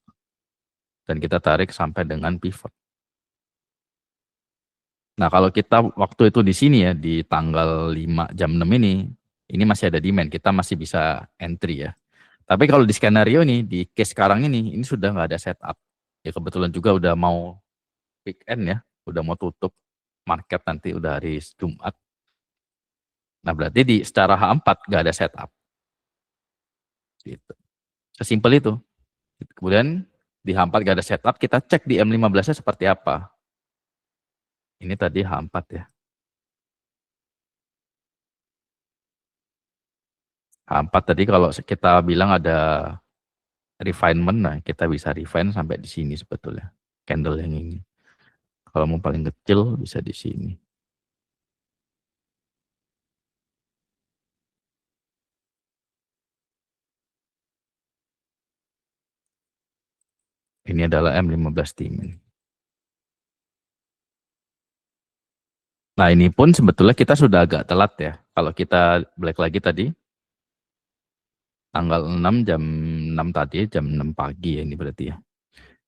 Dan kita tarik sampai dengan pivot. Nah kalau kita waktu itu di sini ya, di tanggal 5 jam 6 ini masih ada demand, kita masih bisa entry ya. Tapi kalau di skenario ini, di case sekarang ini sudah nggak ada setup. Ya kebetulan juga udah mau weekend ya, udah mau tutup market nanti udah hari Jumat. Nah berarti di secara H4 nggak ada setup. Gitu. Sesimpel itu. Kemudian di H4 nggak ada setup, kita cek di M15-nya seperti apa. Ini tadi H4 ya. H4 tadi kalau kita bilang ada refinement, nah kita bisa refine sampai di sini sebetulnya. Candle yang ini. Kalau mau paling kecil bisa di sini. Ini adalah M15 demand. Nah ini pun sebetulnya kita sudah agak telat ya. Kalau kita balik lagi tadi, tanggal 6 jam 6 tadi, jam 6 pagi ya ini berarti ya.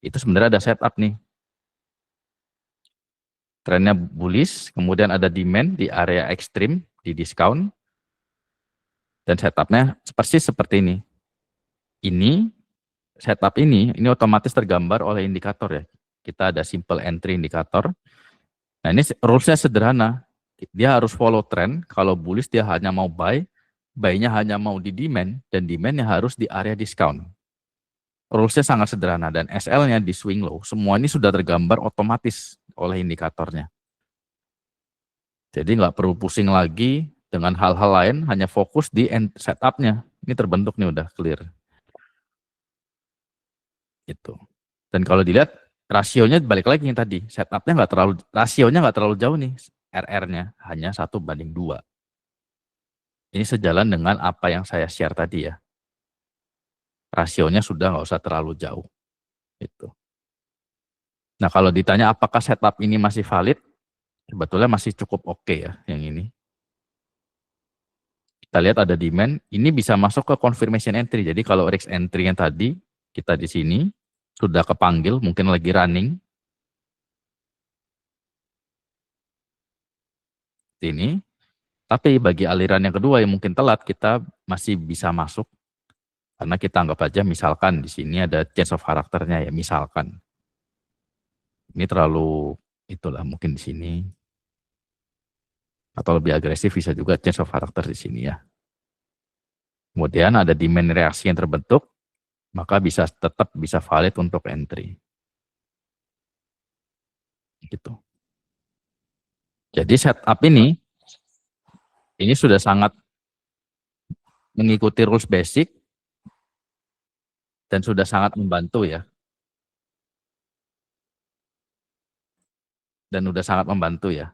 Itu sebenarnya ada setup nih. trennya bullish, kemudian ada demand di area ekstrim, di discount, dan setupnya persis seperti ini. Ini, setup ini otomatis tergambar oleh indikator ya. Kita ada simple entry indikator. Nah ini rules-nya sederhana. Dia harus follow trend, kalau bullish dia hanya mau buy, buy-nya hanya mau di demand, dan demand-nya harus di area discount. Rules-nya sangat sederhana, dan SL-nya di swing low. Semua ini sudah tergambar otomatis oleh indikatornya. Jadi nggak perlu pusing lagi dengan hal-hal lain, hanya fokus di setup-nya. Ini terbentuk nih udah clear. Gitu. Dan kalau dilihat rasionya balik lagi yang tadi, setupnya nggak terlalu, rasionya nggak terlalu jauh nih, RR-nya hanya 1:2. Ini sejalan dengan apa yang saya share tadi ya. Rasionya sudah nggak usah terlalu jauh. Gitu. Nah kalau ditanya apakah setup ini masih valid, sebetulnya masih cukup oke ya yang ini. Kita lihat ada demand, ini bisa masuk ke confirmation entry. Jadi kalau risk entry yang tadi, kita di sini, sudah kepanggil, mungkin lagi running. Ini. Tapi bagi aliran yang kedua yang mungkin telat, kita masih bisa masuk. Karena kita anggap aja misalkan di sini ada change of karakternya ya, misalkan. Ini terlalu, itulah mungkin di sini. Atau lebih agresif bisa juga change of karakter di sini ya. Kemudian ada demand reaksi yang terbentuk, maka bisa tetap bisa valid untuk entry. Gitu. Jadi setup ini sudah sangat mengikuti rules basic dan sudah sangat membantu ya. Dan sudah sangat membantu ya.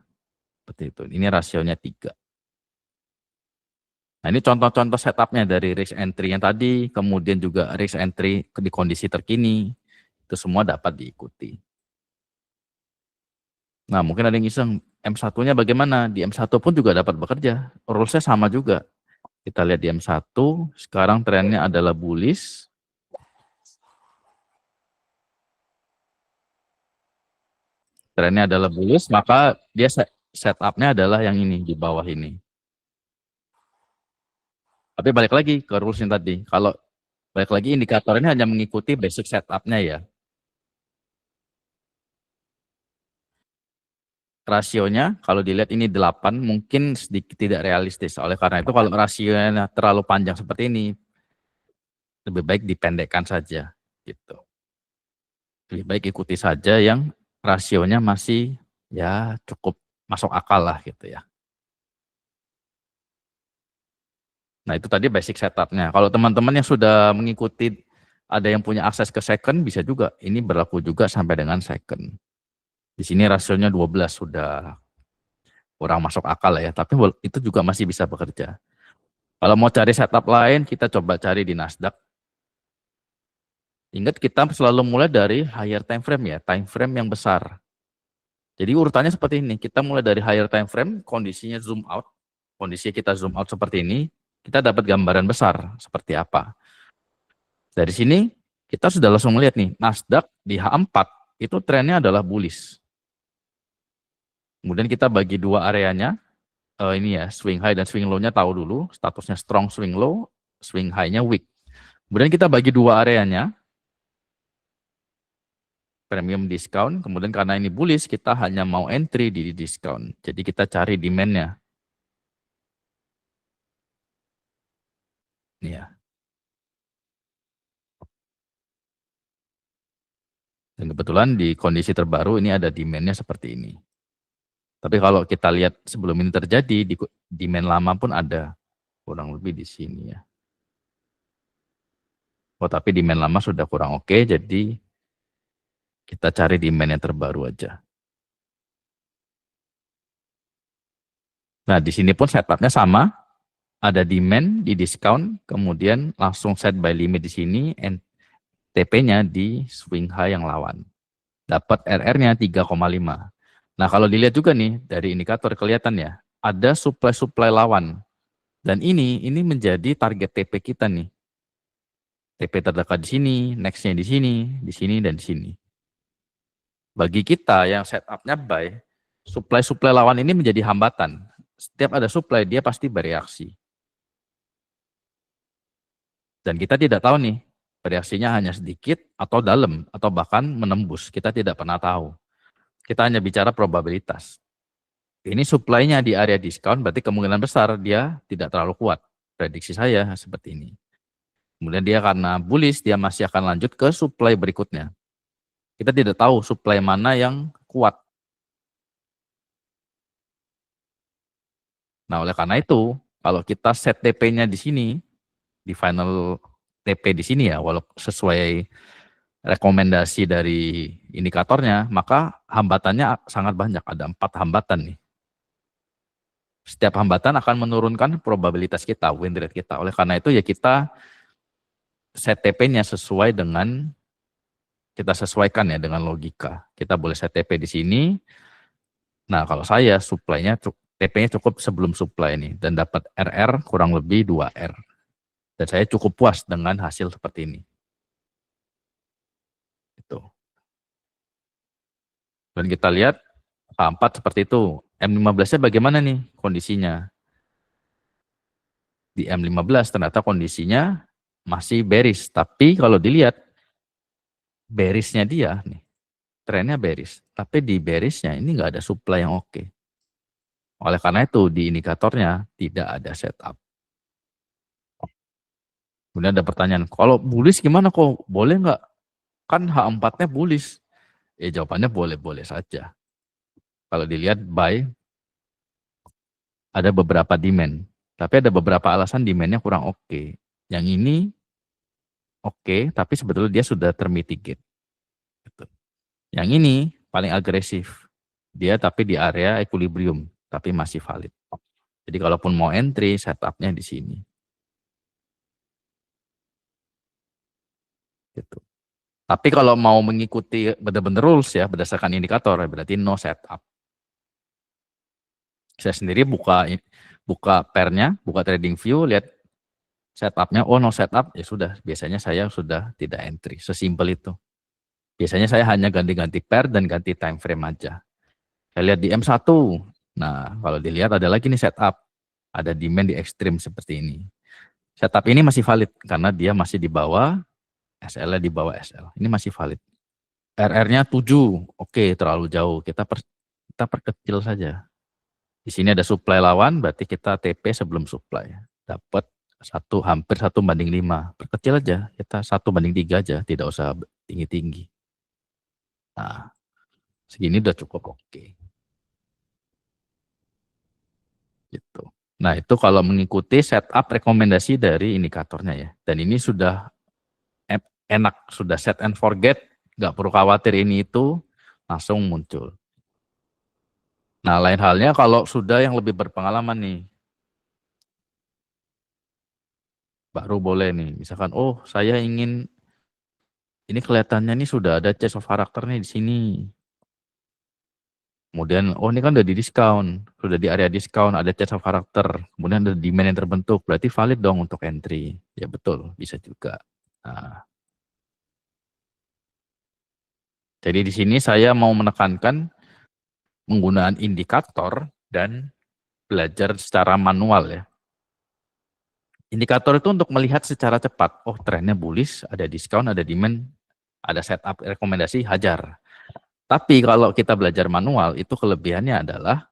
Seperti itu. Ini rasionya 3. Nah ini contoh-contoh setupnya dari risk entry yang tadi, kemudian juga risk entry di kondisi terkini, itu semua dapat diikuti. Nah mungkin ada yang iseng, M1-nya bagaimana? Di M1 pun juga dapat bekerja, rules-nya sama juga. Kita lihat di M1, sekarang trennya adalah bullish. Trennya adalah bullish, maka dia setup-nya adalah yang ini, di bawah ini. Tapi balik lagi ke rules yang tadi, kalau balik lagi indikator ini hanya mengikuti basic setup-nya ya. Rasionya kalau dilihat ini 8 mungkin sedikit tidak realistis. Oleh karena itu kalau rasionya terlalu panjang seperti ini, lebih baik dipendekkan saja gitu. Lebih baik ikuti saja yang rasionya masih ya cukup masuk akal lah gitu ya. Nah itu tadi basic setupnya. Kalau teman-teman yang sudah mengikuti, ada yang punya akses ke second, bisa juga. Ini berlaku juga sampai dengan second. Di sini rasionya 12 sudah kurang masuk akal ya, tapi itu juga masih bisa bekerja. Kalau mau cari setup lain, kita coba cari di Nasdaq. Ingat kita selalu mulai dari higher time frame ya, time frame yang besar. Jadi urutannya seperti ini, kita mulai dari higher time frame, kondisinya zoom out, kondisi kita zoom out seperti ini, kita dapat gambaran besar seperti apa. Dari sini kita sudah langsung melihat nih, Nasdaq di H4 itu trennya adalah bullish. Kemudian kita bagi dua areanya, ini ya, swing high dan swing low-nya tahu dulu, statusnya strong swing low, swing high-nya weak. Kemudian kita bagi dua areanya, premium discount, kemudian karena ini bullish, kita hanya mau entry di discount. Jadi kita cari demand-nya. Ini ya. Dan kebetulan di kondisi terbaru ini ada demand-nya seperti ini. Tapi kalau kita lihat sebelum ini terjadi, di demand lama pun ada. Kurang lebih di sini ya. Oh, tapi demand lama sudah kurang oke, jadi kita cari demand yang terbaru aja. Nah, di sini pun setup-nya sama. Ada demand di discount, kemudian langsung set buy limit di sini, TP-nya di swing high yang lawan. Dapat RR-nya 3,5. Nah, kalau dilihat juga nih, dari indikator kelihatan ya, ada supply-supply lawan. Dan ini menjadi target TP kita nih. TP terdekat di sini, next-nya di sini, dan di sini. Bagi kita yang setup-nya buy, supply lawan ini menjadi hambatan. Setiap ada supply, dia pasti bereaksi. Dan kita tidak tahu nih, bereaksinya hanya sedikit atau dalam, atau bahkan menembus. Kita tidak pernah tahu. Kita hanya bicara probabilitas. Ini supply-nya di area diskon, berarti kemungkinan besar dia tidak terlalu kuat. Prediksi saya seperti ini. Kemudian dia karena bullish, dia masih akan lanjut ke supply berikutnya. Kita tidak tahu supply mana yang kuat. Nah, oleh karena itu, kalau kita set TP-nya di sini, di final TP di sini ya, walaupun sesuai rekomendasi dari indikatornya, maka hambatannya sangat banyak. Ada 4 hambatan nih. Setiap hambatan akan menurunkan probabilitas kita, win rate kita. Oleh karena itu ya kita set TP-nya sesuai dengan, kita sesuaikan ya dengan logika. Kita boleh set TP di sini. Nah, kalau saya supply-nya, TP-nya cukup sebelum supply ini dan dapat RR kurang lebih 2R. Dan saya cukup puas dengan hasil seperti ini. Itu. Dan kita lihat H4 seperti itu. M15-nya bagaimana nih kondisinya? Di M15 ternyata kondisinya masih bearish. Tapi kalau dilihat bearishnya dia nih, trennya bearish. Tapi di bearishnya ini nggak ada supply yang oke. Oleh karena itu di indikatornya tidak ada setup. Kemudian ada pertanyaan, kalau bullish gimana kok? Boleh nggak? Kan H4-nya bullish. Jawabannya boleh-boleh saja. Kalau dilihat buy, ada beberapa demand. Tapi ada beberapa alasan demand-nya kurang oke. Yang ini oke, tapi sebetulnya dia sudah termitigate. Gitu. Yang ini paling agresif. Dia tapi di area equilibrium, tapi masih valid. Jadi kalaupun mau entry, setup-nya di sini. Gitu. Tapi kalau mau mengikuti benar-benar rules ya, berdasarkan indikator, berarti no setup. Saya sendiri buka pairnya, buka trading view, lihat setupnya, oh no setup, ya sudah. Biasanya saya sudah tidak entry, sesimpel itu. Biasanya saya hanya ganti-ganti pair dan ganti time frame aja. Saya lihat di M1, nah kalau dilihat ada lagi nih setup, ada demand di ekstrim seperti ini. Setup ini masih valid, karena dia masih di bawah, SL-nya di bawah SL, ini masih valid. RR-nya 7, oke terlalu jauh, kita perkecil saja. Di sini ada supply lawan, berarti kita TP sebelum supply. Dapat hampir 1/5. Perkecil aja, kita 1/3 aja, tidak usah tinggi-tinggi. Nah, segini udah cukup oke. Gitu. Nah, itu kalau mengikuti setup rekomendasi dari indikatornya ya. Dan ini sudah enak, sudah set and forget, nggak perlu khawatir ini itu langsung muncul. Nah, lain halnya kalau sudah yang lebih berpengalaman nih, baru boleh nih, misalkan, oh saya ingin, ini kelihatannya nih sudah ada chance of karakternya di sini. Kemudian, oh ini kan udah di diskon, sudah di area diskon, ada chance of karakter, kemudian ada demand yang terbentuk, berarti valid dong untuk entry. Ya betul, bisa juga. Nah, jadi di sini saya mau menekankan penggunaan indikator dan belajar secara manual ya. Indikator itu untuk melihat secara cepat, oh trennya bullish, ada diskon, ada demand, ada setup rekomendasi, hajar. Tapi kalau kita belajar manual, itu kelebihannya adalah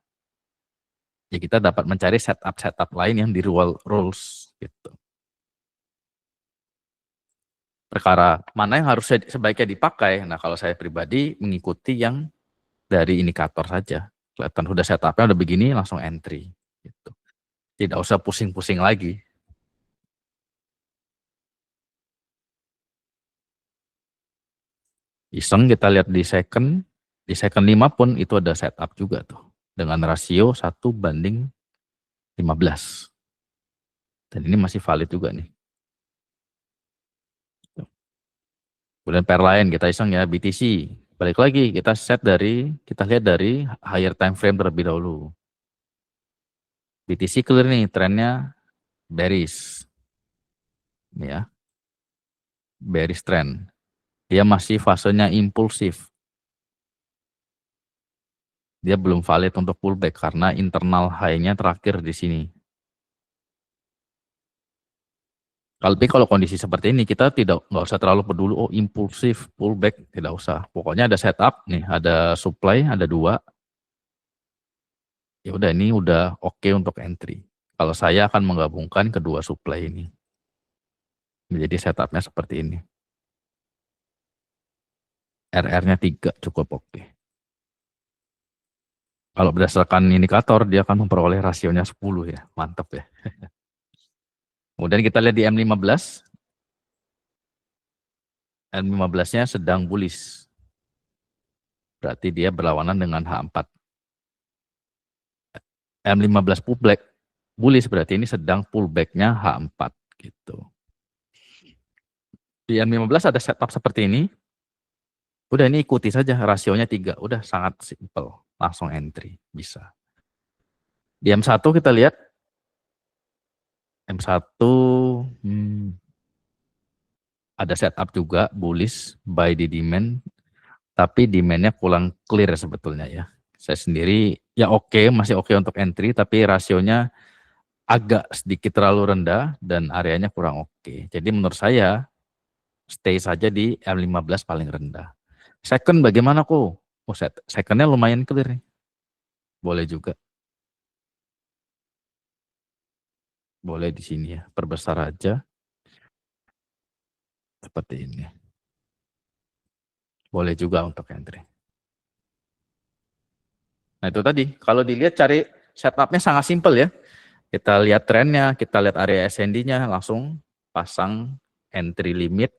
ya kita dapat mencari setup lain yang di rules gitu. Perkara mana yang harus sebaiknya dipakai? Nah, kalau saya pribadi mengikuti yang dari indikator saja. Kelihatan sudah setupnya udah begini, langsung entry gitu. Tidak usah pusing-pusing lagi. Iseng kita lihat di second 5 pun itu ada setup juga tuh. Dengan rasio 1/15. Dan ini masih valid juga nih. Kemudian pair lain kita iseng ya, BTC. Balik lagi kita lihat dari higher time frame terlebih dahulu. BTC clear nih, trennya bearish. Ya. Bearish trend. Dia masih fasenya impulsif. dia belum valid untuk pullback karena internal high-nya terakhir di sini. Kalau kondisi seperti ini kita nggak usah terlalu peduli impulsif pullback, tidak usah. Pokoknya ada setup nih, ada supply, ada 2. Ya udah ini udah oke untuk entry. Kalau saya akan menggabungkan kedua supply ini. Menjadi setupnya seperti ini. RR-nya 3 cukup oke. Kalau berdasarkan indikator dia akan memperoleh rasionya 10 ya. Mantap ya. Kemudian kita lihat di M15. M15-nya sedang bullish. Berarti dia berlawanan dengan H4. M15 pullback bullish berarti ini sedang pullback-nya H4 gitu. Di M15 ada setup seperti ini. Udah ini ikuti saja rasionya 3. Udah sangat simple. Langsung entry bisa. Di M1 kita lihat. M1 ada setup juga bullish buy di demand. Tapi demand-nya kurang clear sebetulnya ya. Saya sendiri ya oke, masih oke untuk entry. Tapi rasionya agak sedikit terlalu rendah dan areanya kurang oke. Jadi menurut saya stay saja di M15 paling rendah. Second bagaimana kok? Oh, secondnya lumayan clear nih. Boleh juga. Boleh di sini ya, perbesar aja. Seperti ini. Boleh juga untuk entry. Nah itu tadi, kalau dilihat cari setupnya sangat simpel ya. Kita lihat trennya, kita lihat area SND-nya, langsung pasang entry limit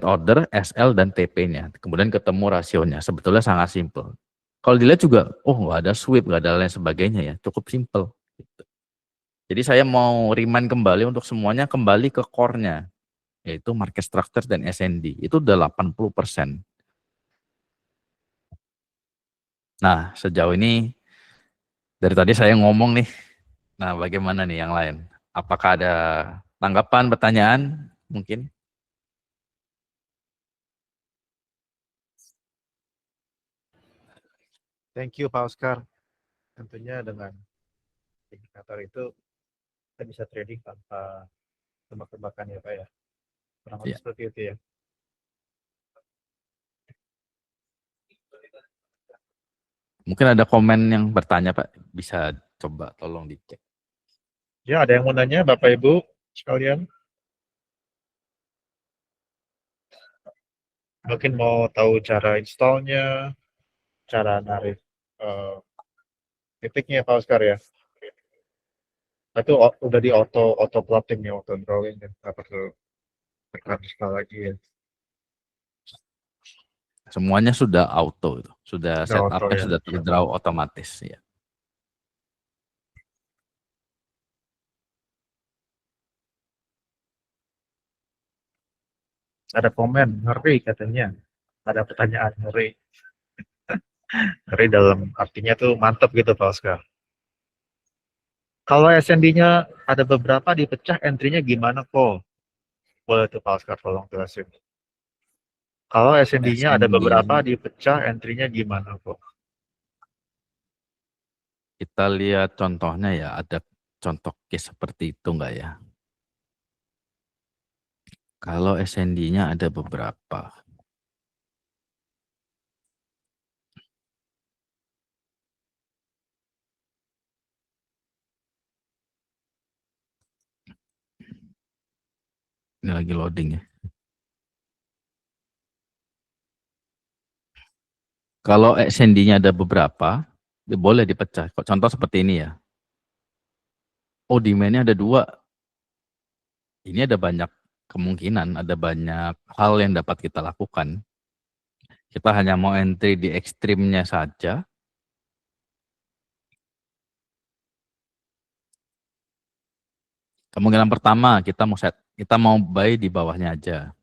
order, SL, dan TP-nya. Kemudian ketemu rasionya. Sebetulnya sangat simple. Kalau dilihat juga, oh nggak ada sweep, nggak ada lain sebagainya ya. Cukup simple. Gitu. Jadi saya mau remind kembali untuk semuanya kembali ke core-nya. Yaitu market structure dan SND. Itu udah 80%. Nah sejauh ini, dari tadi saya ngomong nih. Nah bagaimana nih yang lain? Apakah ada tanggapan, pertanyaan mungkin? Thank you Pak Oscar. Tentunya dengan indikator itu kita bisa trading tanpa tebak-tebakan ya Pak ya. Kurang lebih Ya. seperti itu ya. Mungkin ada komen yang bertanya Pak, bisa coba tolong dicek. Ya ada yang mau nanya Bapak Ibu sekalian? Mungkin mau tahu cara installnya, cara narik titiknya Pak Oscar ya. Itu udah di auto plotting ya, auto drawing dan nggak perlu tekan install lagi ya. Semuanya sudah auto itu. Sudah Udah auto setupnya ya. sudah terdraw otomatis ya. Ada komen, ngeri katanya. Ada pertanyaan ngeri. Ngeri dalam artinya tuh mantep gitu Pak Oscar. Kalau SND-nya ada beberapa dipecah, entry-nya gimana kok? Boleh tuh Pak Oscar tolong jelasin. Kalau SND-nya ada SND, beberapa dipecah, entry-nya gimana kok? kita lihat contohnya ya, ada contoh case seperti itu enggak ya? Kalau SND-nya ada beberapa. Ini lagi loading ya. Kalau SND-nya ada beberapa, boleh dipecah. Contoh seperti ini ya. Oh, demand-nya ada 2. Ini ada banyak kemungkinan, ada banyak hal yang dapat kita lakukan. Kita hanya mau entry di ekstrimnya saja. Kemungkinan pertama kita mau buy di bawahnya aja.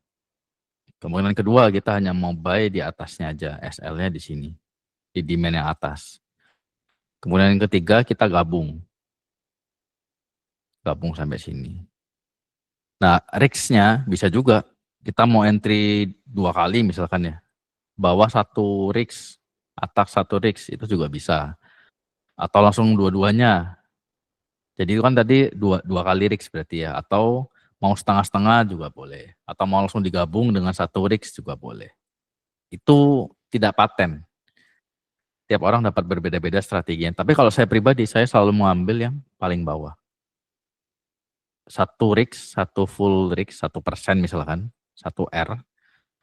Kemungkinan kedua kita hanya mau buy di atasnya aja, SL-nya di sini, di demand yang atas. Kemudian yang ketiga kita gabung sampai sini. Nah, risk-nya bisa juga kita mau entry 2 kali misalkan ya, bawah 1 risk, atak satu risk itu juga bisa. Atau langsung dua-duanya. Jadi itu kan tadi dua kali risk berarti ya. Atau mau setengah-setengah juga boleh. Atau mau langsung digabung dengan satu risk juga boleh. Itu tidak paten. Tiap orang dapat berbeda-beda strateginya. Tapi kalau saya pribadi, saya selalu mengambil yang paling bawah. Satu risk, satu full risk, 1% misalkan, satu R,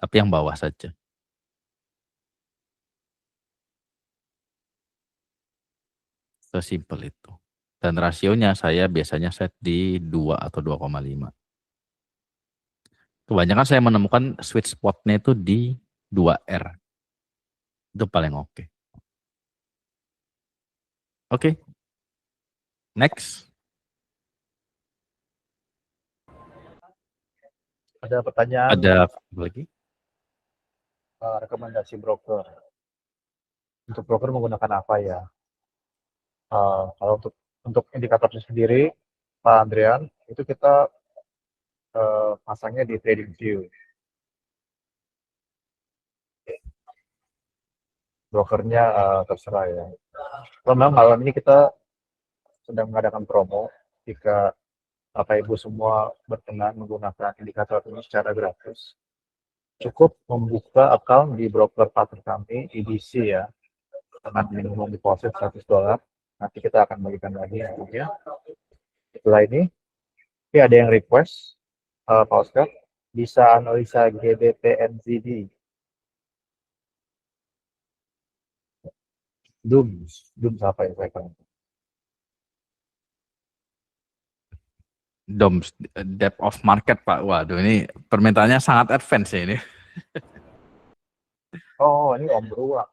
tapi yang bawah saja. Sesimpel itu. Dan rasionya saya biasanya set di 2 atau 2,5. Kebanyakan saya menemukan sweet spot-nya itu di 2R. Itu paling oke. Oke. Next. Ada pertanyaan, Ada apa lagi? rekomendasi broker. Untuk broker menggunakan apa ya? Kalau untuk indikatornya sendiri, Pak Andrian, itu kita pasangnya di TradingView. Brokernya terserah ya. Kalau memang malam ini kita sedang mengadakan promo, jika Bapak Ibu semua berkenan menggunakan indikator ini secara gratis, cukup membuka account di broker partner kami, EDC ya, dengan minimum deposit $100. Nanti kita akan bagikan lagi nantinya. Setelah ini, ada yang request, Pak Oscar, bisa analisa GBP NZD. Doom apa ya saya kan? DOMS, depth of market Pak. Waduh ini permintaannya sangat advance ya ini. Oh, ini Om Beruang.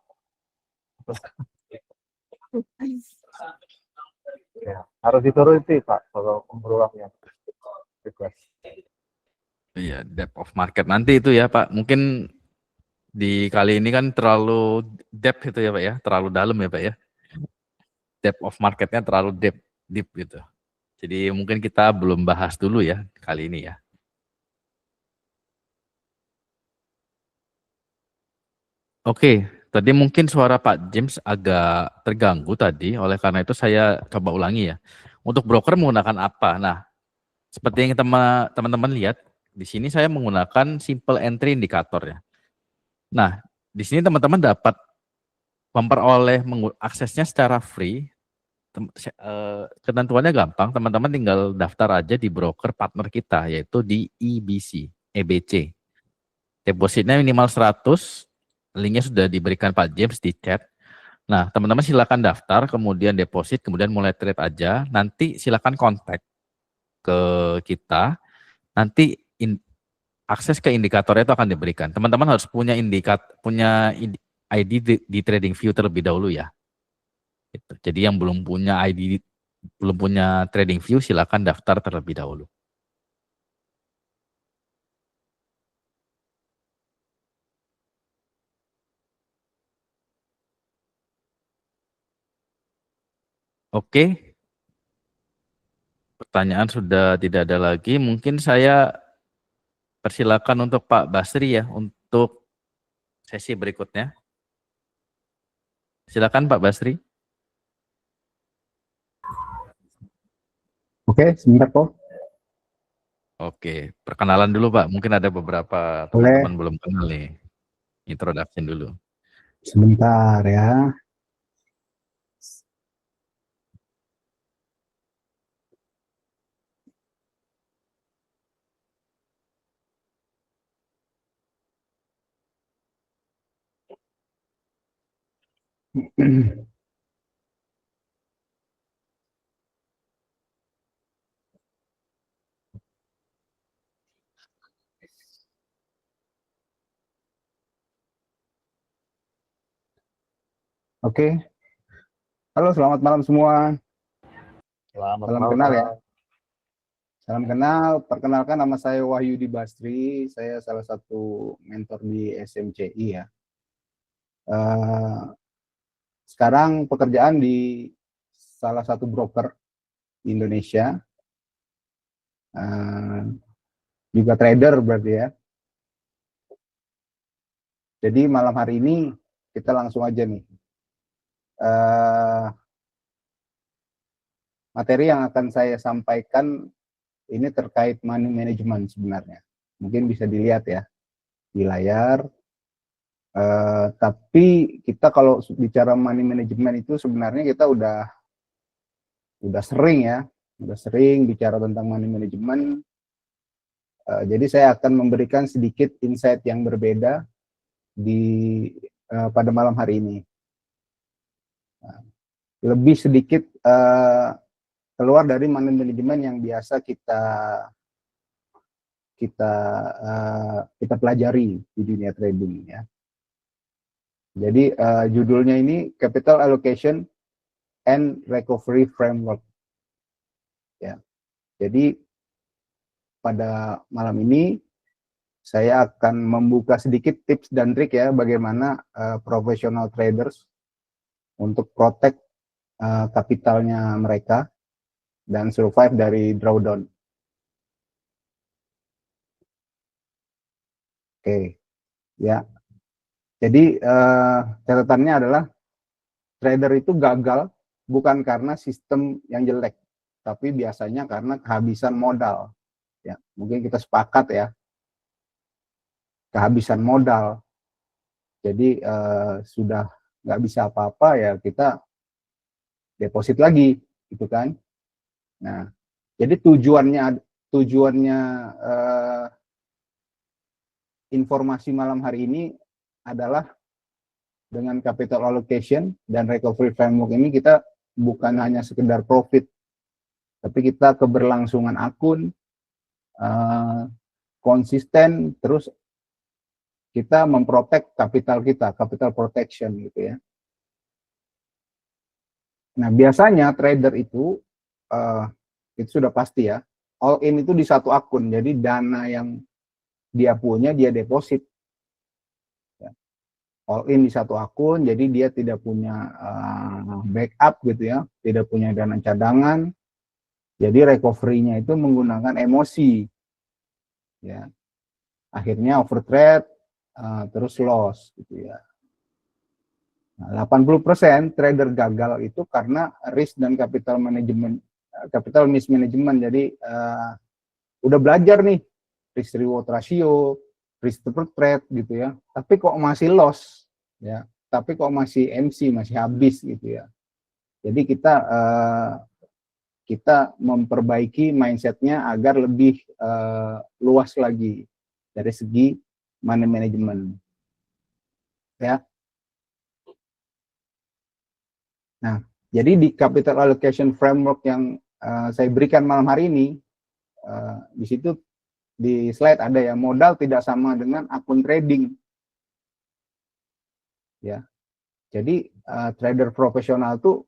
Ya, harus dituruti Pak, kalau Om Beruang yang request. Iya, depth of market nanti itu ya Pak. Mungkin di kali ini kan terlalu depth itu ya Pak ya, terlalu dalam ya Pak ya. Depth of marketnya terlalu deep gitu. Jadi mungkin kita belum bahas dulu ya kali ini ya. Oke, tadi mungkin suara Pak James agak terganggu tadi, oleh karena itu saya coba ulangi ya. Untuk broker menggunakan apa? Nah, seperti yang teman-teman lihat, di sini saya menggunakan simple entry indikator ya. Nah, di sini teman-teman dapat memperoleh aksesnya secara free. Ketentuannya gampang, teman-teman tinggal daftar aja di broker partner kita, yaitu di EBC. Depositnya minimal 100, linknya sudah diberikan Pak James di chat. Nah, teman-teman silakan daftar, kemudian deposit, kemudian mulai trade aja. Nanti silakan kontak ke kita. Nanti akses ke indikatornya itu akan diberikan. Teman-teman harus punya ID di TradingView terlebih dahulu ya. Gitu. Jadi yang belum punya ID, belum punya TradingView, silakan daftar terlebih dahulu. Oke, pertanyaan sudah tidak ada lagi. Mungkin saya persilakan untuk Pak Basri ya untuk sesi berikutnya. Silakan Pak Basri. Oke, sebentar kok. Oke, perkenalan dulu Pak. Mungkin ada beberapa teman-teman belum kenal nih. Introduction dulu. Sebentar ya. Oke. Halo, selamat malam semua. Selamat Salam malam. kenal ya. Salam kenal, perkenalkan nama saya Wahyudi Basri, saya salah satu mentor di SMCI ya. Sekarang pekerjaan di salah satu broker di Indonesia, juga trader berarti ya. Jadi malam hari ini kita langsung aja nih. Eh, materi yang akan saya sampaikan ini terkait money management sebenarnya. Mungkin bisa dilihat ya di layar. Tapi kita kalau bicara money management itu sebenarnya kita udah sering ya, udah sering bicara tentang money management. Jadi saya akan memberikan sedikit insight yang berbeda pada malam hari ini. Lebih sedikit keluar dari money management yang biasa kita pelajari di dunia trading ya. Jadi judulnya ini Capital Allocation and Recovery Framework. Ya. Jadi pada malam ini saya akan membuka sedikit tips dan trik ya bagaimana professional traders untuk protect kapitalnya mereka dan survive dari drawdown. Oke, ya. Jadi catatannya adalah trader itu gagal bukan karena sistem yang jelek, tapi biasanya karena kehabisan modal. Ya, mungkin kita sepakat ya, kehabisan modal. Jadi sudah nggak bisa apa-apa ya kita deposit lagi, gitu kan? Nah, jadi tujuannya informasi malam hari ini adalah dengan capital allocation dan recovery framework ini kita bukan hanya sekedar profit, tapi kita keberlangsungan akun, konsisten, terus kita memprotek kapital kita, capital protection gitu ya. Nah biasanya trader itu sudah pasti ya, all in itu di satu akun, jadi dana yang dia punya dia deposit. All in di satu akun, jadi dia tidak punya backup gitu ya, tidak punya dana cadangan. Jadi recovery-nya itu menggunakan emosi, ya. Akhirnya overtrade, terus loss gitu ya. Nah, 80% trader gagal itu karena risk dan capital mismanagement. Jadi udah belajar nih risk reward ratio, risk per trade gitu ya, tapi kok masih loss ya, tapi kok masih MC, masih habis gitu ya. Jadi kita memperbaiki mindsetnya agar lebih luas lagi dari segi money management ya. Nah, jadi di capital allocation framework yang saya berikan malam hari ini, di situ di slide ada ya, modal tidak sama dengan akun trading. Ya. Jadi trader profesional tuh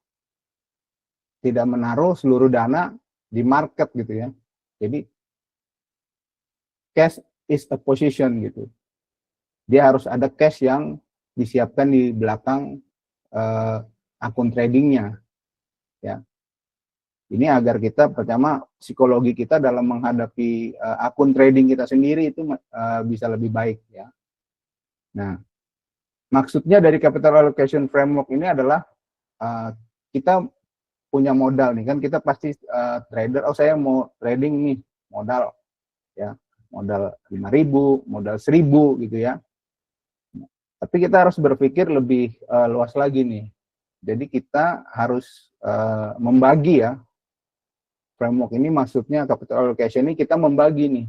tidak menaruh seluruh dana di market gitu ya. Jadi cash is a position gitu. Dia harus ada cash yang disiapkan di belakang akun tradingnya. Ya. Ini agar kita pertama psikologi kita dalam menghadapi akun trading kita sendiri itu bisa lebih baik ya. Nah, maksudnya dari capital allocation framework ini adalah kita punya modal nih kan, kita pasti trader, oh saya mau trading nih, modal ya, modal 5.000, modal 1.000 gitu ya. Tapi kita harus berpikir lebih luas lagi nih. Jadi kita harus membagi ya. Framework ini maksudnya capital allocation ini kita membagi nih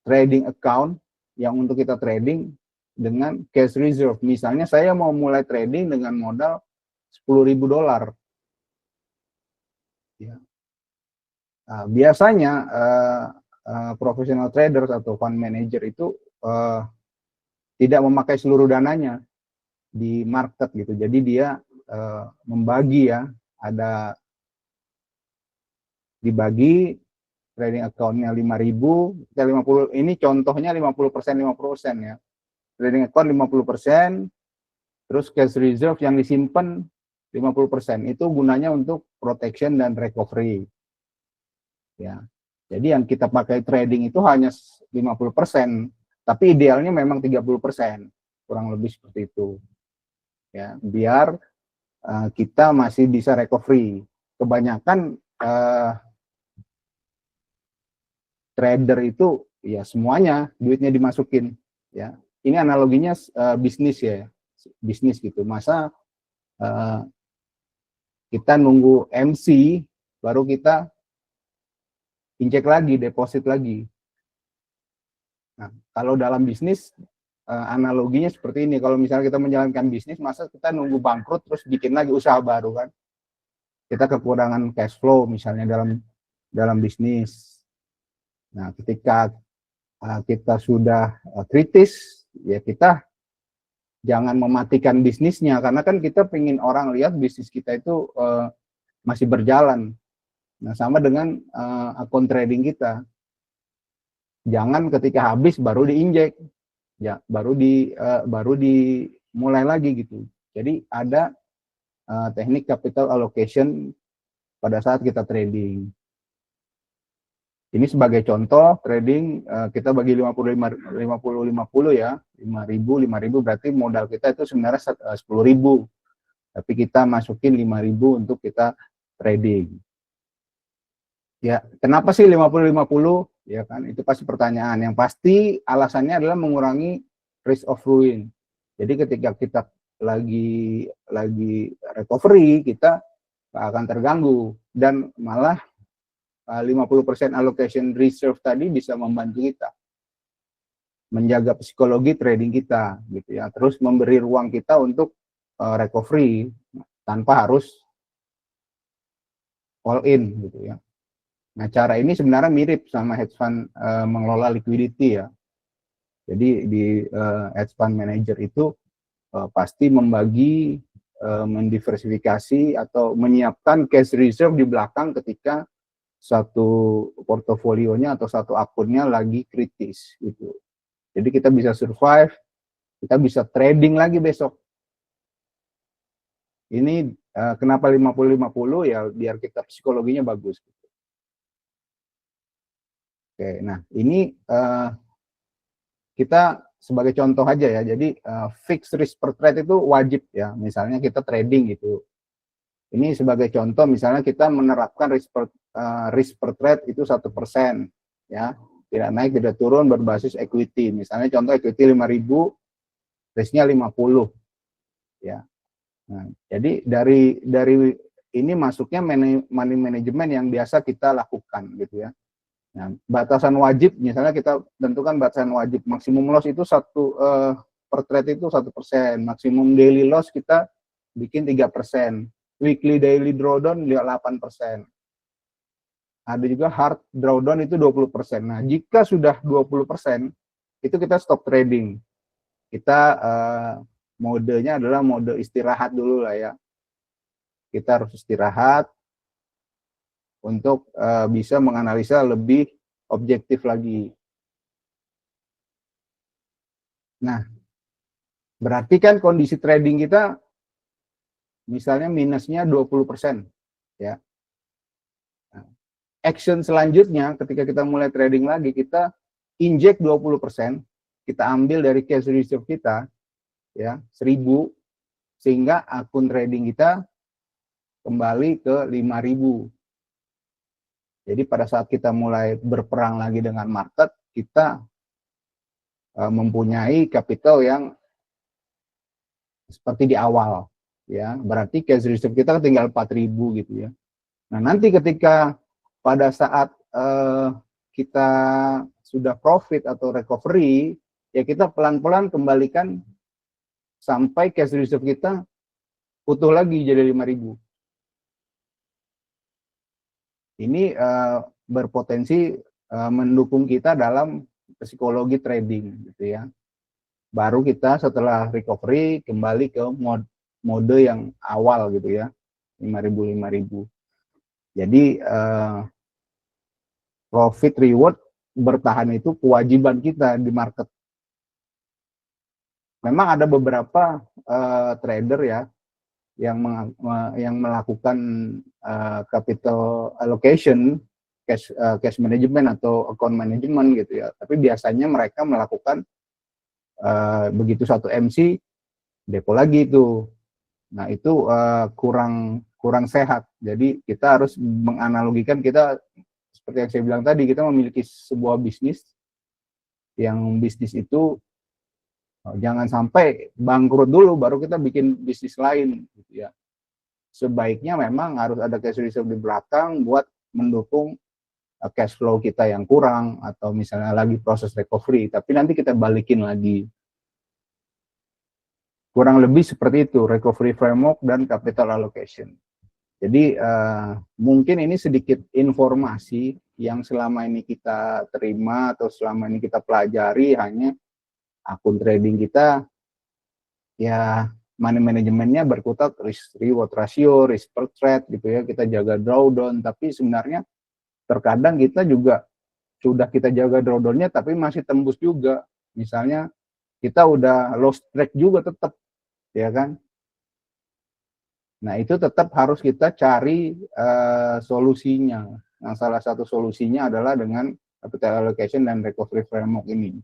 trading account yang untuk kita trading dengan cash reserve. Misalnya saya mau mulai trading dengan modal $10.000. Ya. Nah, biasanya professional traders atau fund manager itu tidak memakai seluruh dananya di market gitu. Jadi dia membagi ya, ada dibagi trading account-nya 5.000, kita 50, ini contohnya 50% ya. Trading account 50%, terus cash reserve yang disimpan 50%. Itu gunanya untuk protection dan recovery. Ya. Jadi yang kita pakai trading itu hanya 50%, tapi idealnya memang 30%. Kurang lebih seperti itu. ya, biar kita masih bisa recovery. Kebanyakan trader itu ya semuanya duitnya dimasukin, ya. Ini analoginya bisnis ya, bisnis gitu. Masa kita nunggu MC baru kita injek lagi, deposit lagi. Nah, kalau dalam bisnis analoginya seperti ini. Kalau misalnya kita menjalankan bisnis, masa kita nunggu bangkrut terus bikin lagi usaha baru kan? Kita kekurangan cash flow misalnya dalam bisnis. Nah, ketika kita sudah kritis, ya kita jangan mematikan bisnisnya, karena kan kita pengen orang lihat bisnis kita itu masih berjalan. Nah, sama dengan akun trading kita. Jangan ketika habis baru diinjek, ya baru dimulai lagi gitu. Jadi ada teknik capital allocation pada saat kita trading. Ini sebagai contoh trading kita bagi 50-50 ya, 5.000 berarti modal kita itu sebenarnya 10.000. Tapi kita masukin 5.000 untuk kita trading. Ya, kenapa sih 50-50? Ya kan, itu pasti pertanyaan. Yang pasti alasannya adalah mengurangi risk of ruin. Jadi ketika kita lagi recovery, kita akan terganggu, dan malah 50% allocation reserve tadi bisa membantu kita menjaga psikologi trading kita gitu ya, terus memberi ruang kita untuk recovery tanpa harus all in gitu ya. Nah, cara ini sebenarnya mirip sama hedge fund mengelola liquidity ya. Jadi di hedge fund manager itu pasti membagi, mendiversifikasi atau menyiapkan cash reserve di belakang ketika satu portofolionya atau satu akunnya lagi kritis gitu. Jadi kita bisa survive, kita bisa trading lagi besok. Ini kenapa 50-50 ya, biar kita psikologinya bagus. Oke, nah ini kita sebagai contoh aja ya. Jadi fixed risk per trade itu wajib ya. Misalnya kita trading gitu. Ini sebagai contoh, misalnya kita menerapkan risk per trade itu 1% ya. Tidak naik, tidak turun, berbasis equity. Misalnya contoh equity 5.000, risknya 50 ya. Nah, jadi dari ini masuknya money management yang biasa kita lakukan gitu ya. Nah, batasan wajib, misalnya kita tentukan batasan wajib, maksimum loss itu per trade itu 1%, maksimum daily loss kita bikin 3%, weekly daily drawdown 8%. Ada juga hard drawdown itu 20%. Nah, jika sudah 20%, itu kita stop trading. Kita modenya adalah mode istirahat dulu lah ya. Kita harus istirahat untuk bisa menganalisa lebih objektif lagi. Nah, berarti kan kondisi trading kita misalnya minusnya 20% ya. Nah, action selanjutnya ketika kita mulai trading lagi, kita injek 20%, kita ambil dari cash reserve kita ya, 1.000, sehingga akun trading kita kembali ke 5.000. Jadi pada saat kita mulai berperang lagi dengan market, kita mempunyai capital yang seperti di awal ya. Berarti cash reserve kita tinggal 4.000 gitu ya. Nah, nanti ketika pada saat kita sudah profit atau recovery, ya kita pelan-pelan kembalikan sampai cash reserve kita utuh lagi jadi 5.000. Ini berpotensi mendukung kita dalam psikologi trading gitu ya. Baru kita setelah recovery kembali ke mode yang awal gitu ya, 5.000. Jadi profit reward bertahan itu kewajiban kita di market. Memang ada beberapa trader ya yang melakukan capital allocation, cash management atau account management gitu ya. Tapi biasanya mereka melakukan begitu satu MC depo lagi itu Nah, itu kurang kurang sehat. Jadi kita harus menganalogikan, kita seperti yang saya bilang tadi, kita memiliki sebuah bisnis, yang bisnis itu jangan sampai bangkrut dulu baru kita bikin bisnis lain gitu ya. Sebaiknya memang harus ada cash reserve di belakang buat mendukung cash flow kita yang kurang, atau misalnya lagi proses recovery, tapi nanti kita balikin lagi. Kurang lebih seperti itu recovery framework dan capital allocation. Jadi mungkin ini sedikit informasi yang selama ini kita terima atau selama ini kita pelajari, hanya akun trading kita ya money manajemennya berkutat risk reward ratio, risk per trade gitu ya, kita jaga drawdown, tapi sebenarnya terkadang kita juga sudah kita jaga drawdownnya tapi masih tembus juga. Misalnya kita udah lost track juga tetap, ya kan? Nah, itu tetap harus kita cari solusinya. Nah, salah satu solusinya adalah dengan capital allocation dan recovery framework ini.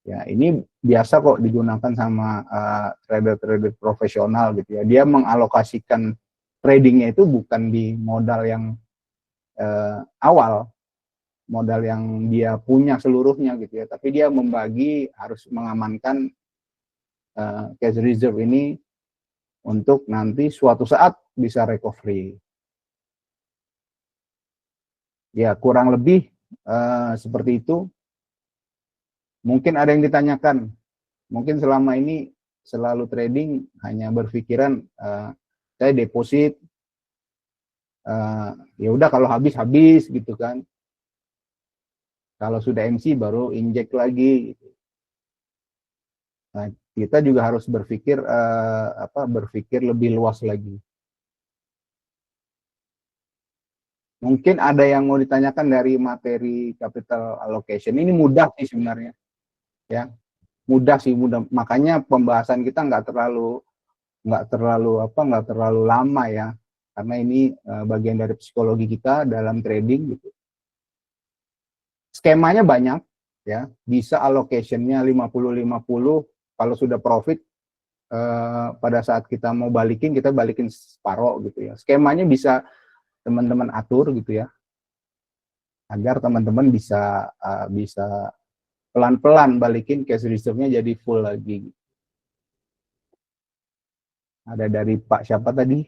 Ya, ini biasa kok digunakan sama trader-trader profesional gitu ya. Dia mengalokasikan tradingnya itu bukan di modal yang awal, modal yang dia punya seluruhnya gitu ya, tapi dia membagi, harus mengamankan cash reserve ini untuk nanti suatu saat bisa recovery. Ya, kurang lebih seperti itu. Mungkin ada yang ditanyakan, mungkin selama ini selalu trading hanya berpikiran saya deposit, ya udah kalau habis gitu kan. Kalau sudah MC baru injek lagi. Gitu. Nah, kita juga harus berpikir berpikir lebih luas lagi. Mungkin ada yang mau ditanyakan dari materi capital allocation. Ini mudah sih sebenarnya, ya mudah sih, mudah. Makanya pembahasan kita nggak terlalu lama ya, karena ini bagian dari psikologi kita dalam trading gitu. Skemanya banyak ya, bisa allocationnya 50-50. Kalau sudah profit pada saat kita mau balikin, kita balikin separoh gitu ya. Skemanya bisa teman-teman atur gitu ya, agar teman-teman bisa pelan-pelan balikin cash reserve-nya jadi full lagi. Ada dari Pak siapa tadi?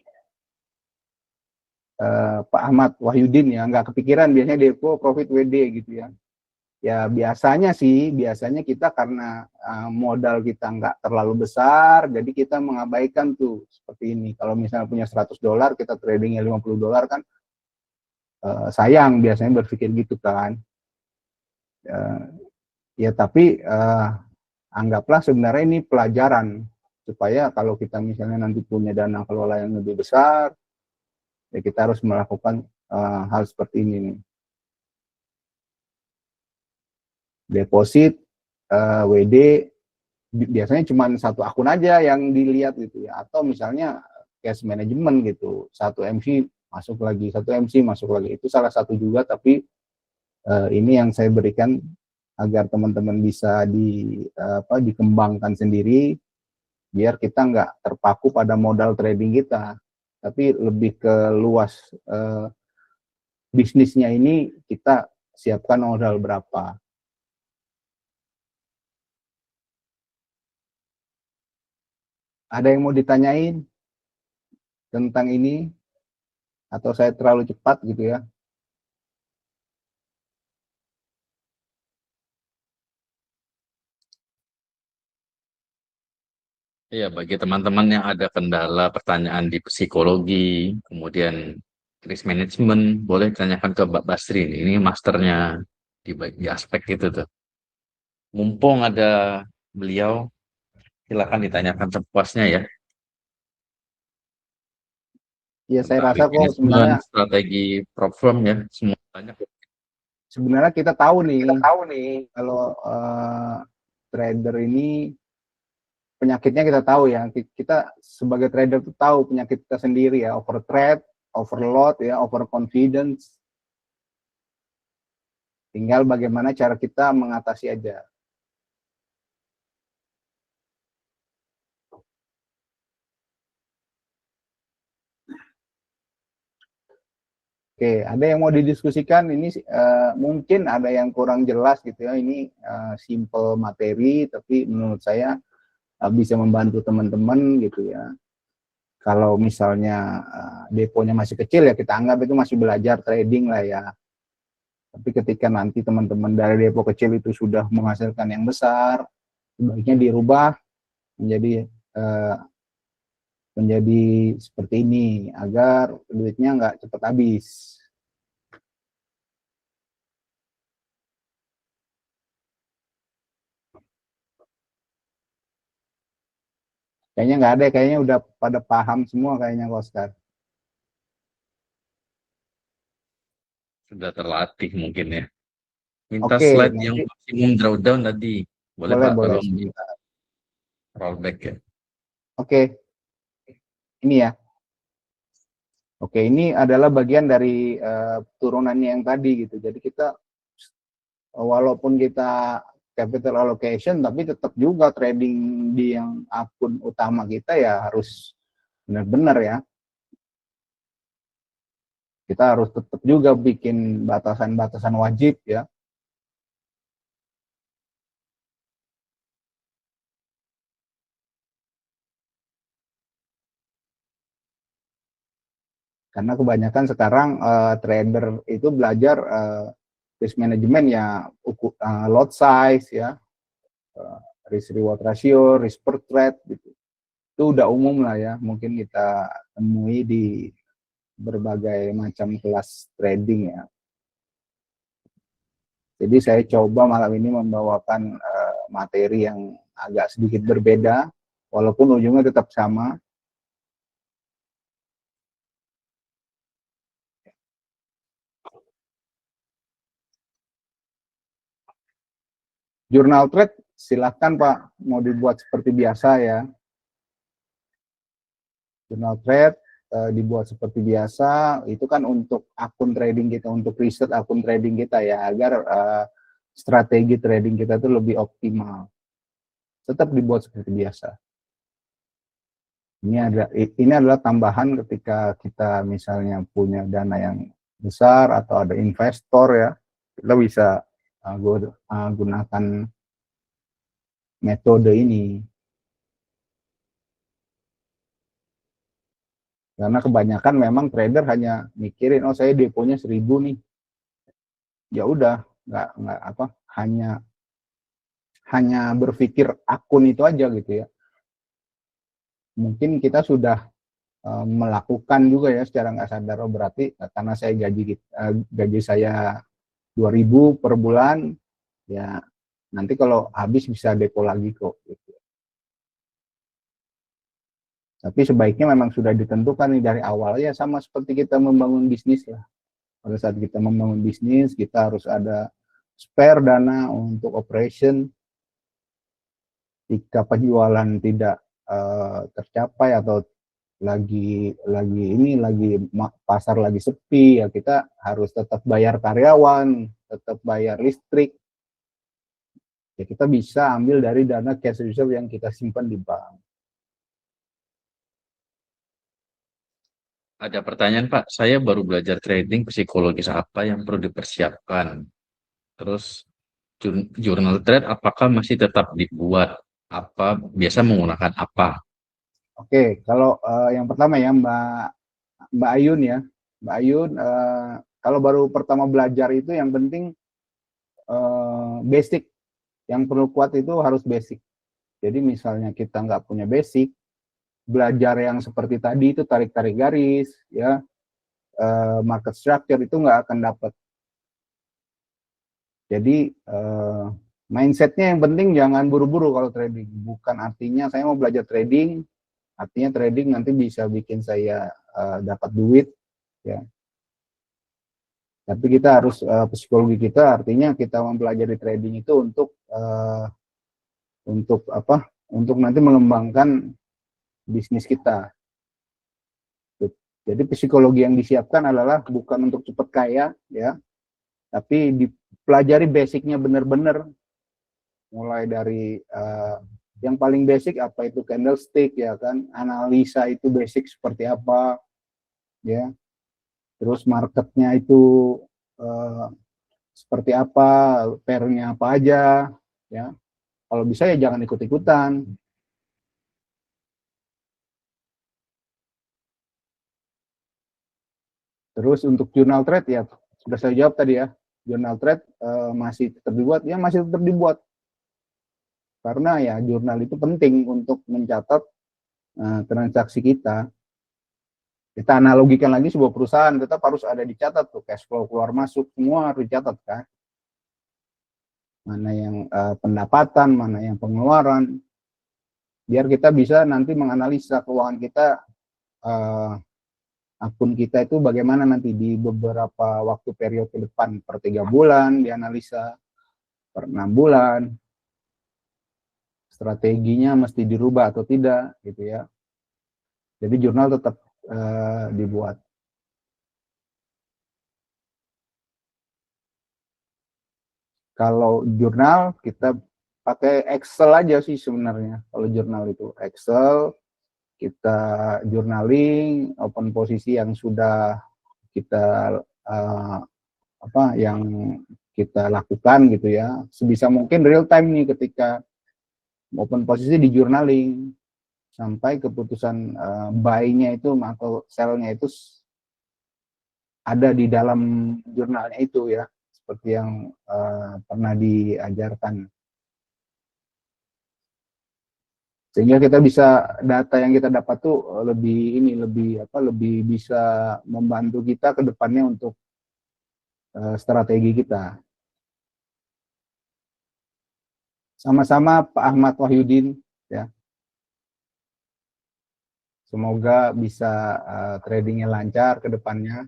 Pak Ahmad Wahyudin ya, nggak kepikiran biasanya depo profit WD gitu ya. Ya biasanya kita karena modal kita nggak terlalu besar, jadi kita mengabaikan tuh seperti ini. Kalau misalnya punya $100, kita tradingnya $50 kan, sayang biasanya berpikir gitu kan. Ya tapi anggaplah sebenarnya ini pelajaran, supaya kalau kita misalnya nanti punya dana kelola yang lebih besar, ya kita harus melakukan hal seperti ini nih. Deposit WD biasanya cuma satu akun aja yang dilihat gitu ya, atau misalnya cash management gitu, satu MC masuk lagi, satu MC masuk lagi, itu salah satu juga. Tapi ini yang saya berikan agar teman-teman bisa dikembangkan sendiri, biar kita nggak terpaku pada modal trading kita, tapi lebih ke luas bisnisnya ini, kita siapkan modal berapa. Ada yang mau ditanyain tentang ini, atau saya terlalu cepat gitu ya? Iya, bagi teman-teman yang ada kendala pertanyaan di psikologi, kemudian risk management, boleh tanyakan ke Mbak Basri. Ini masternya di aspek itu tuh. Mumpung ada beliau, silakan ditanyakan sepuasnya ya. Ya, saya Tentang rasa risk kok management, strategi prop firm ya, semua banyak. sebenarnya kita tahu nih kalau trader ini penyakitnya kita tahu ya. Kita sebagai trader itu tahu penyakit kita sendiri ya, over trade, overload ya, over confidence. Tinggal bagaimana cara kita mengatasi aja. Oke, ada yang mau didiskusikan? Ini mungkin ada yang kurang jelas gitu ya. Ini simple materi, tapi menurut saya bisa membantu teman-teman gitu ya. Kalau misalnya deponya masih kecil ya kita anggap itu masih belajar trading lah ya. Tapi ketika nanti teman-teman dari depo kecil itu sudah menghasilkan yang besar, sebaiknya dirubah menjadi menjadi seperti ini agar duitnya nggak cepat habis. Kayaknya nggak ada, kayaknya udah pada paham semua kayaknya Oscar. Sudah terlatih mungkin ya. Minta Oke, slide yang nanti maksimum drawdown tadi. Boleh boleh Pak, boleh. tolong di rollback ya. Oke, ini ya. Oke, ini adalah bagian dari turunannya yang tadi gitu. Jadi kita walaupun kita capital allocation, tapi tetap juga trading di yang akun utama kita ya harus benar-benar ya. Kita harus tetap juga bikin batasan-batasan wajib ya. Karena kebanyakan sekarang trader itu belajar risk management ya, lot size ya, risk reward ratio, risk per trade gitu. Itu udah umum lah ya, mungkin kita temui di berbagai macam kelas trading ya. Jadi saya coba malam ini membawakan materi yang agak sedikit berbeda, walaupun ujungnya tetap sama. Jurnal trade silahkan Pak, mau dibuat seperti biasa ya. Jurnal trade dibuat seperti biasa, itu kan untuk akun trading kita, untuk riset akun trading kita ya, agar strategi trading kita itu lebih optimal. Tetap dibuat seperti biasa. Ini adalah tambahan ketika kita misalnya punya dana yang besar atau ada investor ya, kita bisa gunakan metode ini. Karena kebanyakan memang trader hanya mikirin, oh saya deponya 1.000 nih, ya udah nggak apa, hanya berpikir akun itu aja gitu ya. Mungkin kita sudah melakukan juga ya secara nggak sadar, oh berarti karena saya gaji saya 2.000 per bulan, ya nanti kalau habis bisa depo lagi kok gitu. Tapi sebaiknya memang sudah ditentukan nih dari awal ya, sama seperti kita membangun bisnis lah. Pada saat kita membangun bisnis, kita harus ada spare dana untuk operation. Jika penjualan tidak tercapai atau lagi pasar lagi sepi ya, kita harus tetap bayar karyawan, tetap bayar listrik. Ya kita bisa ambil dari dana cash reserve yang kita simpan di bank. Ada pertanyaan Pak, saya baru belajar trading, psikologis apa yang perlu dipersiapkan? Terus jurnal trade apakah masih tetap dibuat? Apa biasa menggunakan apa? Oke, kalau yang pertama ya Mbak Ayun ya, Mbak Ayun kalau baru pertama belajar itu yang penting basic, yang perlu kuat itu harus basic. Jadi misalnya kita nggak punya basic, belajar yang seperti tadi itu tarik-tarik garis ya, market structure itu nggak akan dapat. Jadi mindsetnya yang penting jangan buru-buru kalau trading. Bukan artinya saya mau belajar trading, artinya trading nanti bisa bikin saya dapat duit ya. Tapi kita harus psikologi kita, artinya kita mempelajari trading itu untuk apa? Untuk nanti mengembangkan bisnis kita. Jadi psikologi yang disiapkan adalah bukan untuk cepat kaya ya, tapi dipelajari basicnya benar-benar, mulai dari yang paling basic apa itu candlestick ya kan, analisa itu basic seperti apa ya, terus marketnya itu eh, seperti apa, pairnya apa aja, ya. Kalau bisa ya jangan ikut-ikutan. Terus untuk jurnal trade ya sudah saya jawab tadi ya, jurnal trade masih tetap dibuat, ya masih tetap dibuat. Karena ya jurnal itu penting untuk mencatat transaksi kita. Kita analogikan lagi sebuah perusahaan tetap harus ada dicatat tuh, cash flow keluar masuk semua harus dicatat kan. Mana yang pendapatan, mana yang pengeluaran. Biar kita bisa nanti menganalisa keuangan kita, akun kita itu bagaimana nanti di beberapa waktu periode ke depan, per 3 bulan dianalisa, per 6 bulan, strateginya mesti dirubah atau tidak gitu ya. Jadi jurnal tetap dibuat. Kalau jurnal kita pakai Excel aja sih sebenarnya. Kalau jurnal itu Excel, kita journaling, open posisi yang sudah kita yang kita lakukan gitu ya. Sebisa mungkin real time nih ketika open posisi di journaling sampai keputusan buy-nya itu atau sell-nya itu ada di dalam jurnalnya itu ya, seperti yang pernah diajarkan. Sehingga kita bisa, data yang kita dapat tuh lebih bisa membantu kita ke depannya untuk strategi kita. Sama-sama Pak Ahmad Wahyudin ya. Semoga bisa tradingnya lancar ke depannya.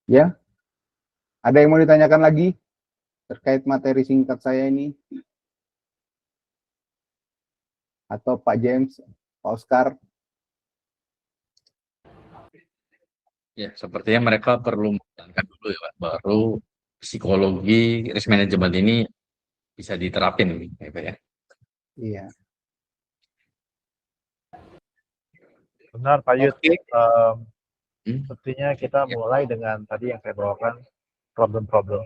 Ya, ada yang mau ditanyakan lagi terkait materi singkat saya ini? Atau Pak James, Pak Oscar? Ya, sepertinya mereka perlu menjalankan dulu ya, Pak. Baru psikologi risk management ini bisa diterapin, ya, Pak ya. Iya. Benar, Pak Yud. Oke. Sepertinya kita mulai dengan tadi yang saya bawakan, problem-problem.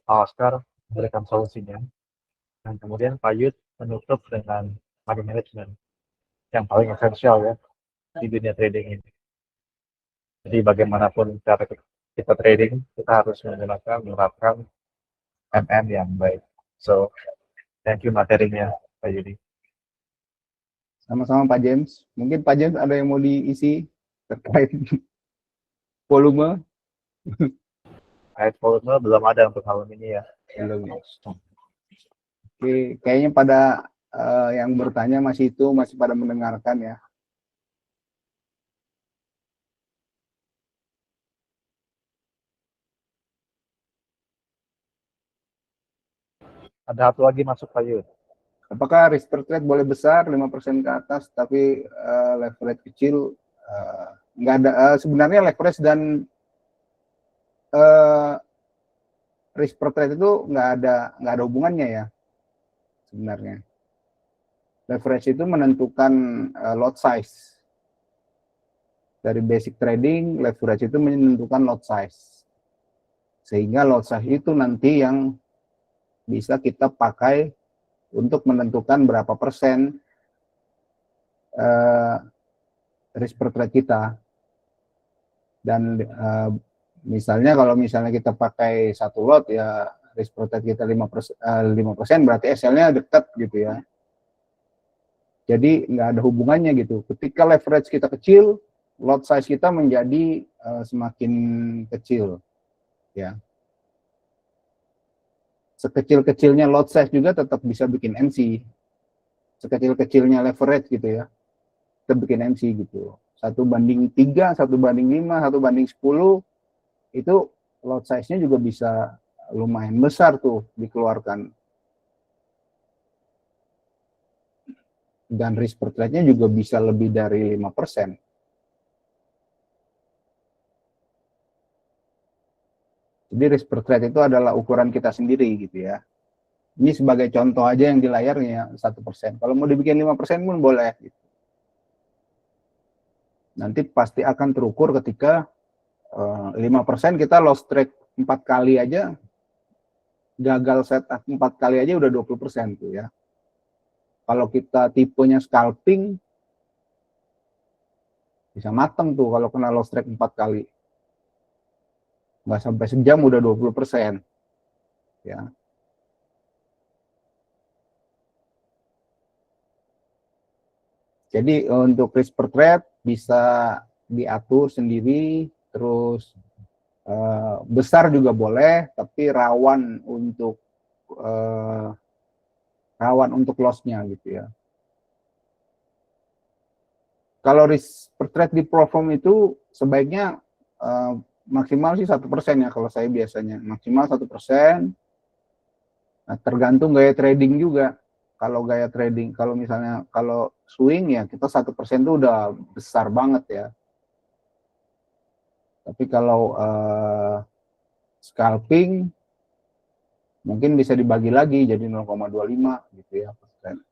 Pak Oscar memberikan solusinya. Dan kemudian Pak Yud menutup dengan money management. Yang paling esensial ya di dunia trading ini. Jadi bagaimanapun cara kita trading, kita harus menerapkan MM yang baik. So, thank you materinya, Pak Yudi. Sama-sama Pak James. Mungkin Pak James ada yang mau diisi terkait volume? Ayat volume belum ada untuk malam ini ya. Belum. Oke, kayaknya pada yang bertanya masih pada mendengarkan ya. Ada satu lagi masuk Pak Yud. Apakah risk per trade boleh besar 5% ke atas tapi leverage kecil? Nggak ada. Sebenarnya leverage dan risk per trade itu nggak ada hubungannya ya sebenarnya. Leverage itu menentukan lot size. Dari basic trading, leverage itu menentukan lot size. Sehingga lot size itu nanti yang bisa kita pakai untuk menentukan berapa persen risk per trade kita. Dan misalnya kalau misalnya kita pakai satu lot ya risk per trade kita 5%, berarti SL-nya dekat gitu ya. Jadi nggak ada hubungannya gitu. Ketika leverage kita kecil, lot size kita menjadi semakin kecil ya. Sekecil-kecilnya lot size juga tetap bisa bikin MC. Sekecil-kecilnya leverage gitu ya, tetap bikin MC gitu. 1:3, 1:5, 1:10, itu lot size-nya juga bisa lumayan besar tuh dikeluarkan. Dan risk per trade-nya juga bisa lebih dari 5%. Jadi risk per trade itu adalah ukuran kita sendiri gitu ya. Ini sebagai contoh aja yang di layarnya 1%. Kalau mau dibikin 5% pun boleh. Gitu. Nanti pasti akan terukur ketika 5% kita lost trade 4 kali aja, gagal setup 4 kali aja udah 20% tuh ya. Kalau kita tipenya scalping, bisa mateng tuh kalau kena lost trade 4 kali. Nggak sampai sejam udah 20%. Ya. Jadi untuk risk per trade bisa diatur sendiri, terus besar juga boleh, tapi rawan untuk loss-nya gitu ya. Kalau risk per trade di Profom itu sebaiknya maksimal sih 1% ya kalau saya biasanya maksimal 1%. Nah, tergantung gaya trading juga. Kalau gaya trading, kalau misalnya kalau swing ya kita 1% itu udah besar banget ya. Tapi kalau scalping mungkin bisa dibagi lagi jadi 0,25 gitu ya persen.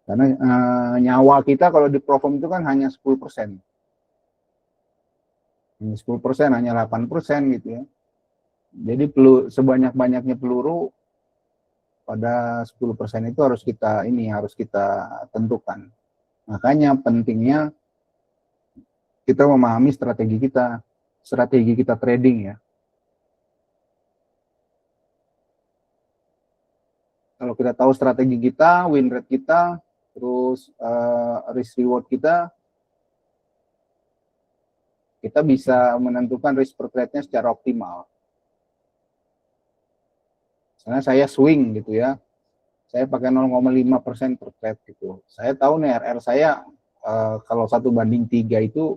Karena nyawa kita kalau di Profom itu kan hanya 10%. 10%, hanya 8% gitu ya. Jadi sebanyak-banyaknya peluru pada 10% itu harus kita tentukan. Makanya pentingnya kita memahami strategi kita trading ya. Kalau kita tahu strategi kita, win rate kita, terus risk reward kita bisa menentukan risk per trade-nya secara optimal. Misalnya saya swing gitu ya, saya pakai 0,5% per trade gitu. Saya tahu nih RR saya kalau 1:3 itu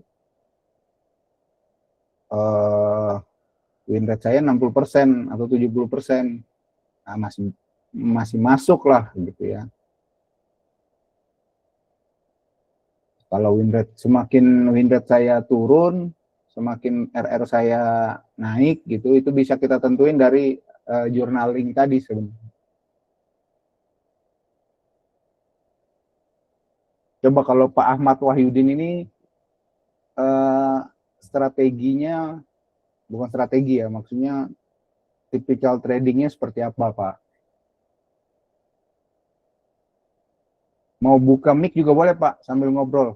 win rate saya 60% atau 70%. Nah, masih masuk lah gitu ya. Kalau semakin win rate saya turun, semakin RR saya naik gitu, itu bisa kita tentuin dari journaling tadi sebenarnya. Coba kalau Pak Ahmad Wahyudin ini strateginya, bukan strategi ya, maksudnya typical tradingnya seperti apa Pak? Mau buka mic juga boleh Pak, sambil ngobrol.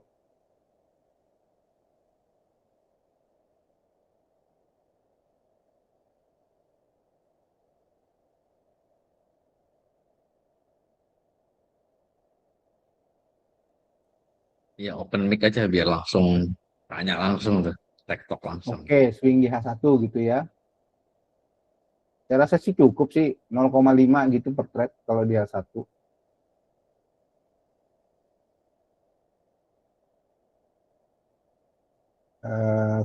Ya open mic aja biar langsung tanya langsung tuh, tektok langsung. Oke, swing di H1 gitu ya. Saya rasa sih cukup sih 0,5 gitu per trade kalau di H1.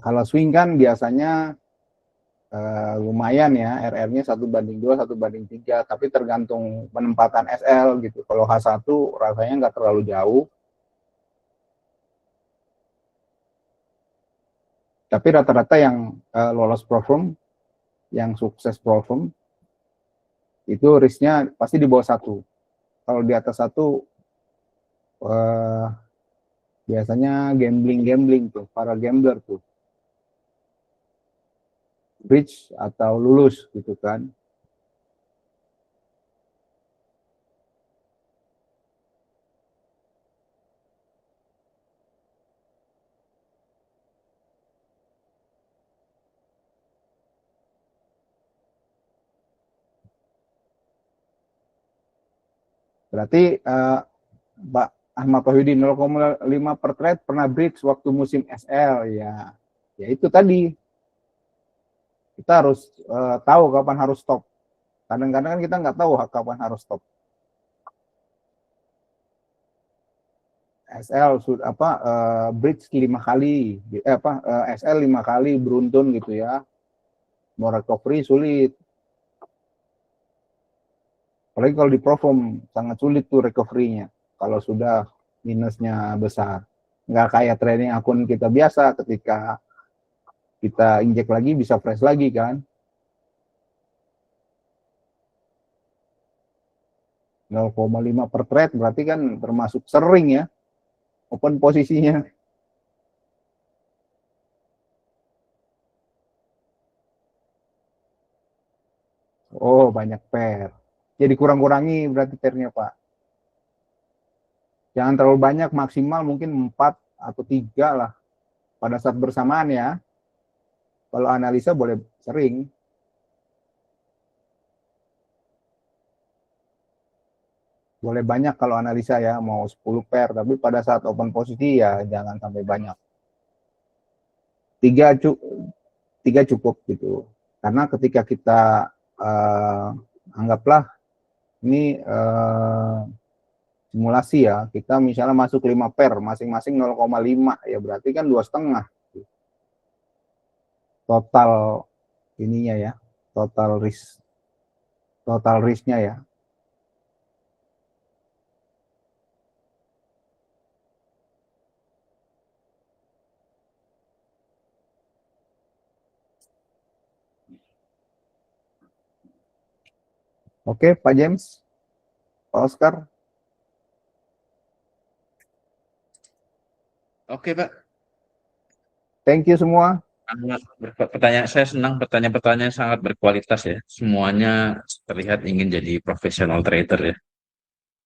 Kalau swing kan biasanya lumayan ya, RR-nya 1:2, 1:3, tapi tergantung penempatan SL gitu. Kalau H1 rasanya nggak terlalu jauh. Tapi rata-rata yang lolos Profom, yang sukses Profom, itu risknya pasti di bawah 1. Kalau di atas 1, biasanya gambling tuh, para gambler tuh. Bridge atau lulus gitu kan. Berarti Pak Ahmad Wahyudin 0,5 per trade pernah bridge waktu musim SL ya. Ya itu tadi. Kita harus tahu kapan harus stop. Kadang-kadang kan kita nggak tahu kapan harus stop. SL sudah bridge 5 kali, SL 5 kali beruntun gitu ya. Mau recovery sulit. Apalagi kalau di Profom sangat sulit tuh recovery-nya kalau sudah minusnya besar. Nggak kayak trading akun kita biasa, ketika kita injek lagi bisa fresh lagi kan. 0,5 per trade berarti kan termasuk sering ya open posisinya. Oh, banyak pair. Jadi kurang-kurangi berarti pairnya, Pak. Jangan terlalu banyak, maksimal mungkin 4 atau 3 lah pada saat bersamaan ya. Kalau analisa boleh sering. Boleh banyak kalau analisa ya, mau 10 pair, tapi pada saat open posisi ya jangan sampai banyak. 3 cukup gitu. Karena ketika kita anggaplah ini simulasi ya, kita misalnya masuk 5 pair, masing-masing 0,5 ya berarti kan 2,5 total ininya ya, total risknya ya. Oke, Pak James, Pak Oscar. Oke, Pak. Thank you semua. Pertanyaan saya senang, pertanyaan-pertanyaan sangat berkualitas ya. Semuanya terlihat ingin jadi profesional trader ya.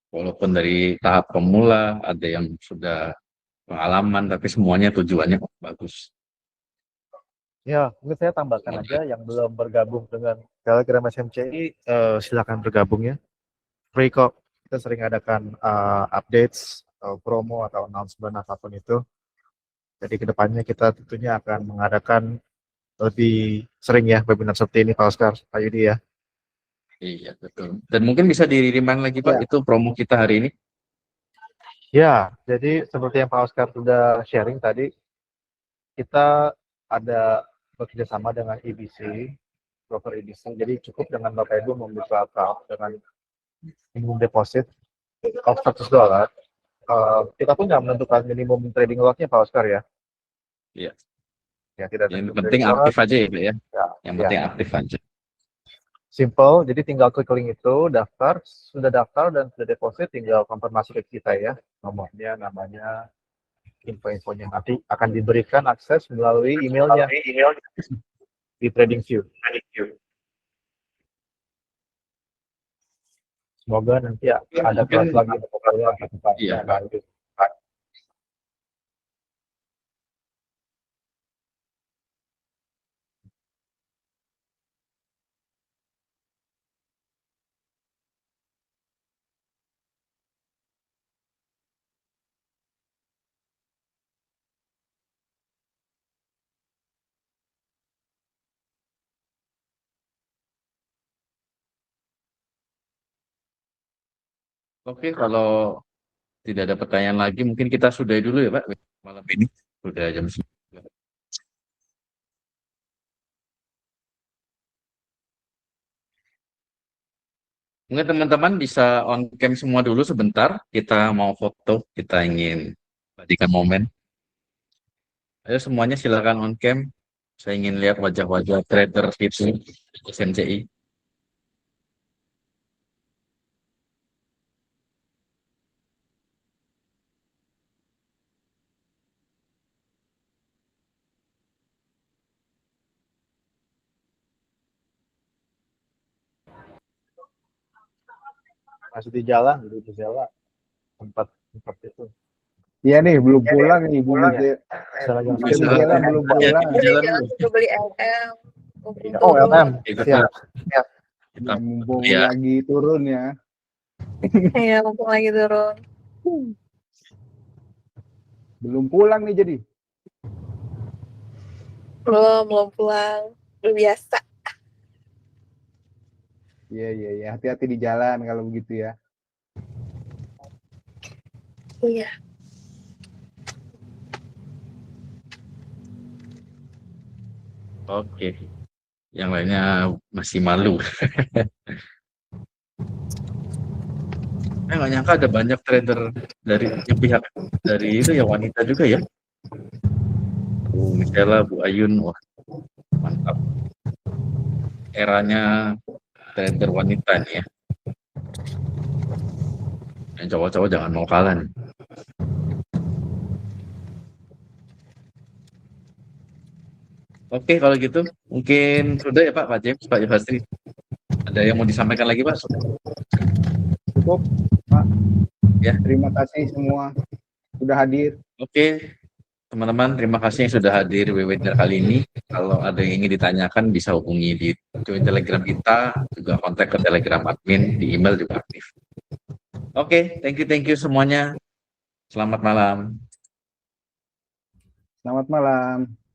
Walaupun dari tahap pemula, ada yang sudah pengalaman, tapi semuanya tujuannya bagus. Ya, mungkin saya tambahkan aja yang belum bergabung dengan Telegram SMCI, silakan bergabung ya. Free kok. Kita sering adakan updates atau promo atau announcement apapun itu. Jadi kedepannya kita tentunya akan mengadakan lebih sering ya webinar seperti ini, Pak Oscar, Pak Yudi ya. Iya, betul. Dan mungkin bisa di-remind lagi, Pak, itu promo kita hari ini. Ya, jadi seperti yang Pak Oscar sudah sharing tadi, kita ada bekerjasama dengan EBC, broker EBC. Jadi cukup dengan Bapak Ibu membuka account dengan minimum deposit of $100. Kita pun nggak menentukan minimum trading lotnya, Pak Oscar ya. Iya. Ya, tidak. Yang penting aktif aja ya, Pak ya. Ya, Yang penting aktif aja. Simple, jadi tinggal klik link itu, daftar, sudah daftar dan sudah deposit, tinggal konfirmasi ke kita ya, nomornya, namanya, info-infonya nanti akan diberikan akses melalui emailnya di TradingView. Semoga nanti ada kelas lagi untuk kalian. Iya, Pak. Oke, kalau tidak ada pertanyaan lagi, mungkin kita sudahi dulu ya, Pak, malam ini. Sudah jam 9. Mungkin teman-teman bisa on cam semua dulu sebentar. Kita mau foto, kita ingin bagikan momen. Ayo semuanya silakan on cam. Saya ingin lihat wajah-wajah trader tips SMCI. Masih di jalan, di jalan tempat itu. Iya nih, belum pulang nih, Bu Pulang Mize. Bisa. Jalan belum pulang. Di jalan Jalan dulu. juga beli LM. Oh, LM. Kita, Siap. Ya, kita mumpung ya. lagi turun ya. Iya, mumpung lagi turun. Belum pulang nih jadi. Belum pulang. Belum biasa. Iya. Hati-hati di jalan kalau begitu ya. Iya. Oke. Yang lainnya masih malu. Saya nggak nyangka ada banyak trader dari yang pihak dari itu ya wanita juga ya. Bu Michela, Bu Ayun, wah mantap. Eranya trader wanita nih ya. Yang cowok-cowok jangan mau kalah nih. Oke, kalau gitu mungkin sudah ya Pak James, Pak Yofastri. Ada yang mau disampaikan lagi Pak? Cukup, Pak. Ya. Terima kasih semua sudah hadir. Oke, teman-teman, terima kasih yang sudah hadir di webinar kali ini. Kalau ada yang ingin ditanyakan bisa hubungi di join Telegram kita, juga kontak ke Telegram admin, di email juga aktif. Oke, thank you semuanya. Selamat malam. Selamat malam.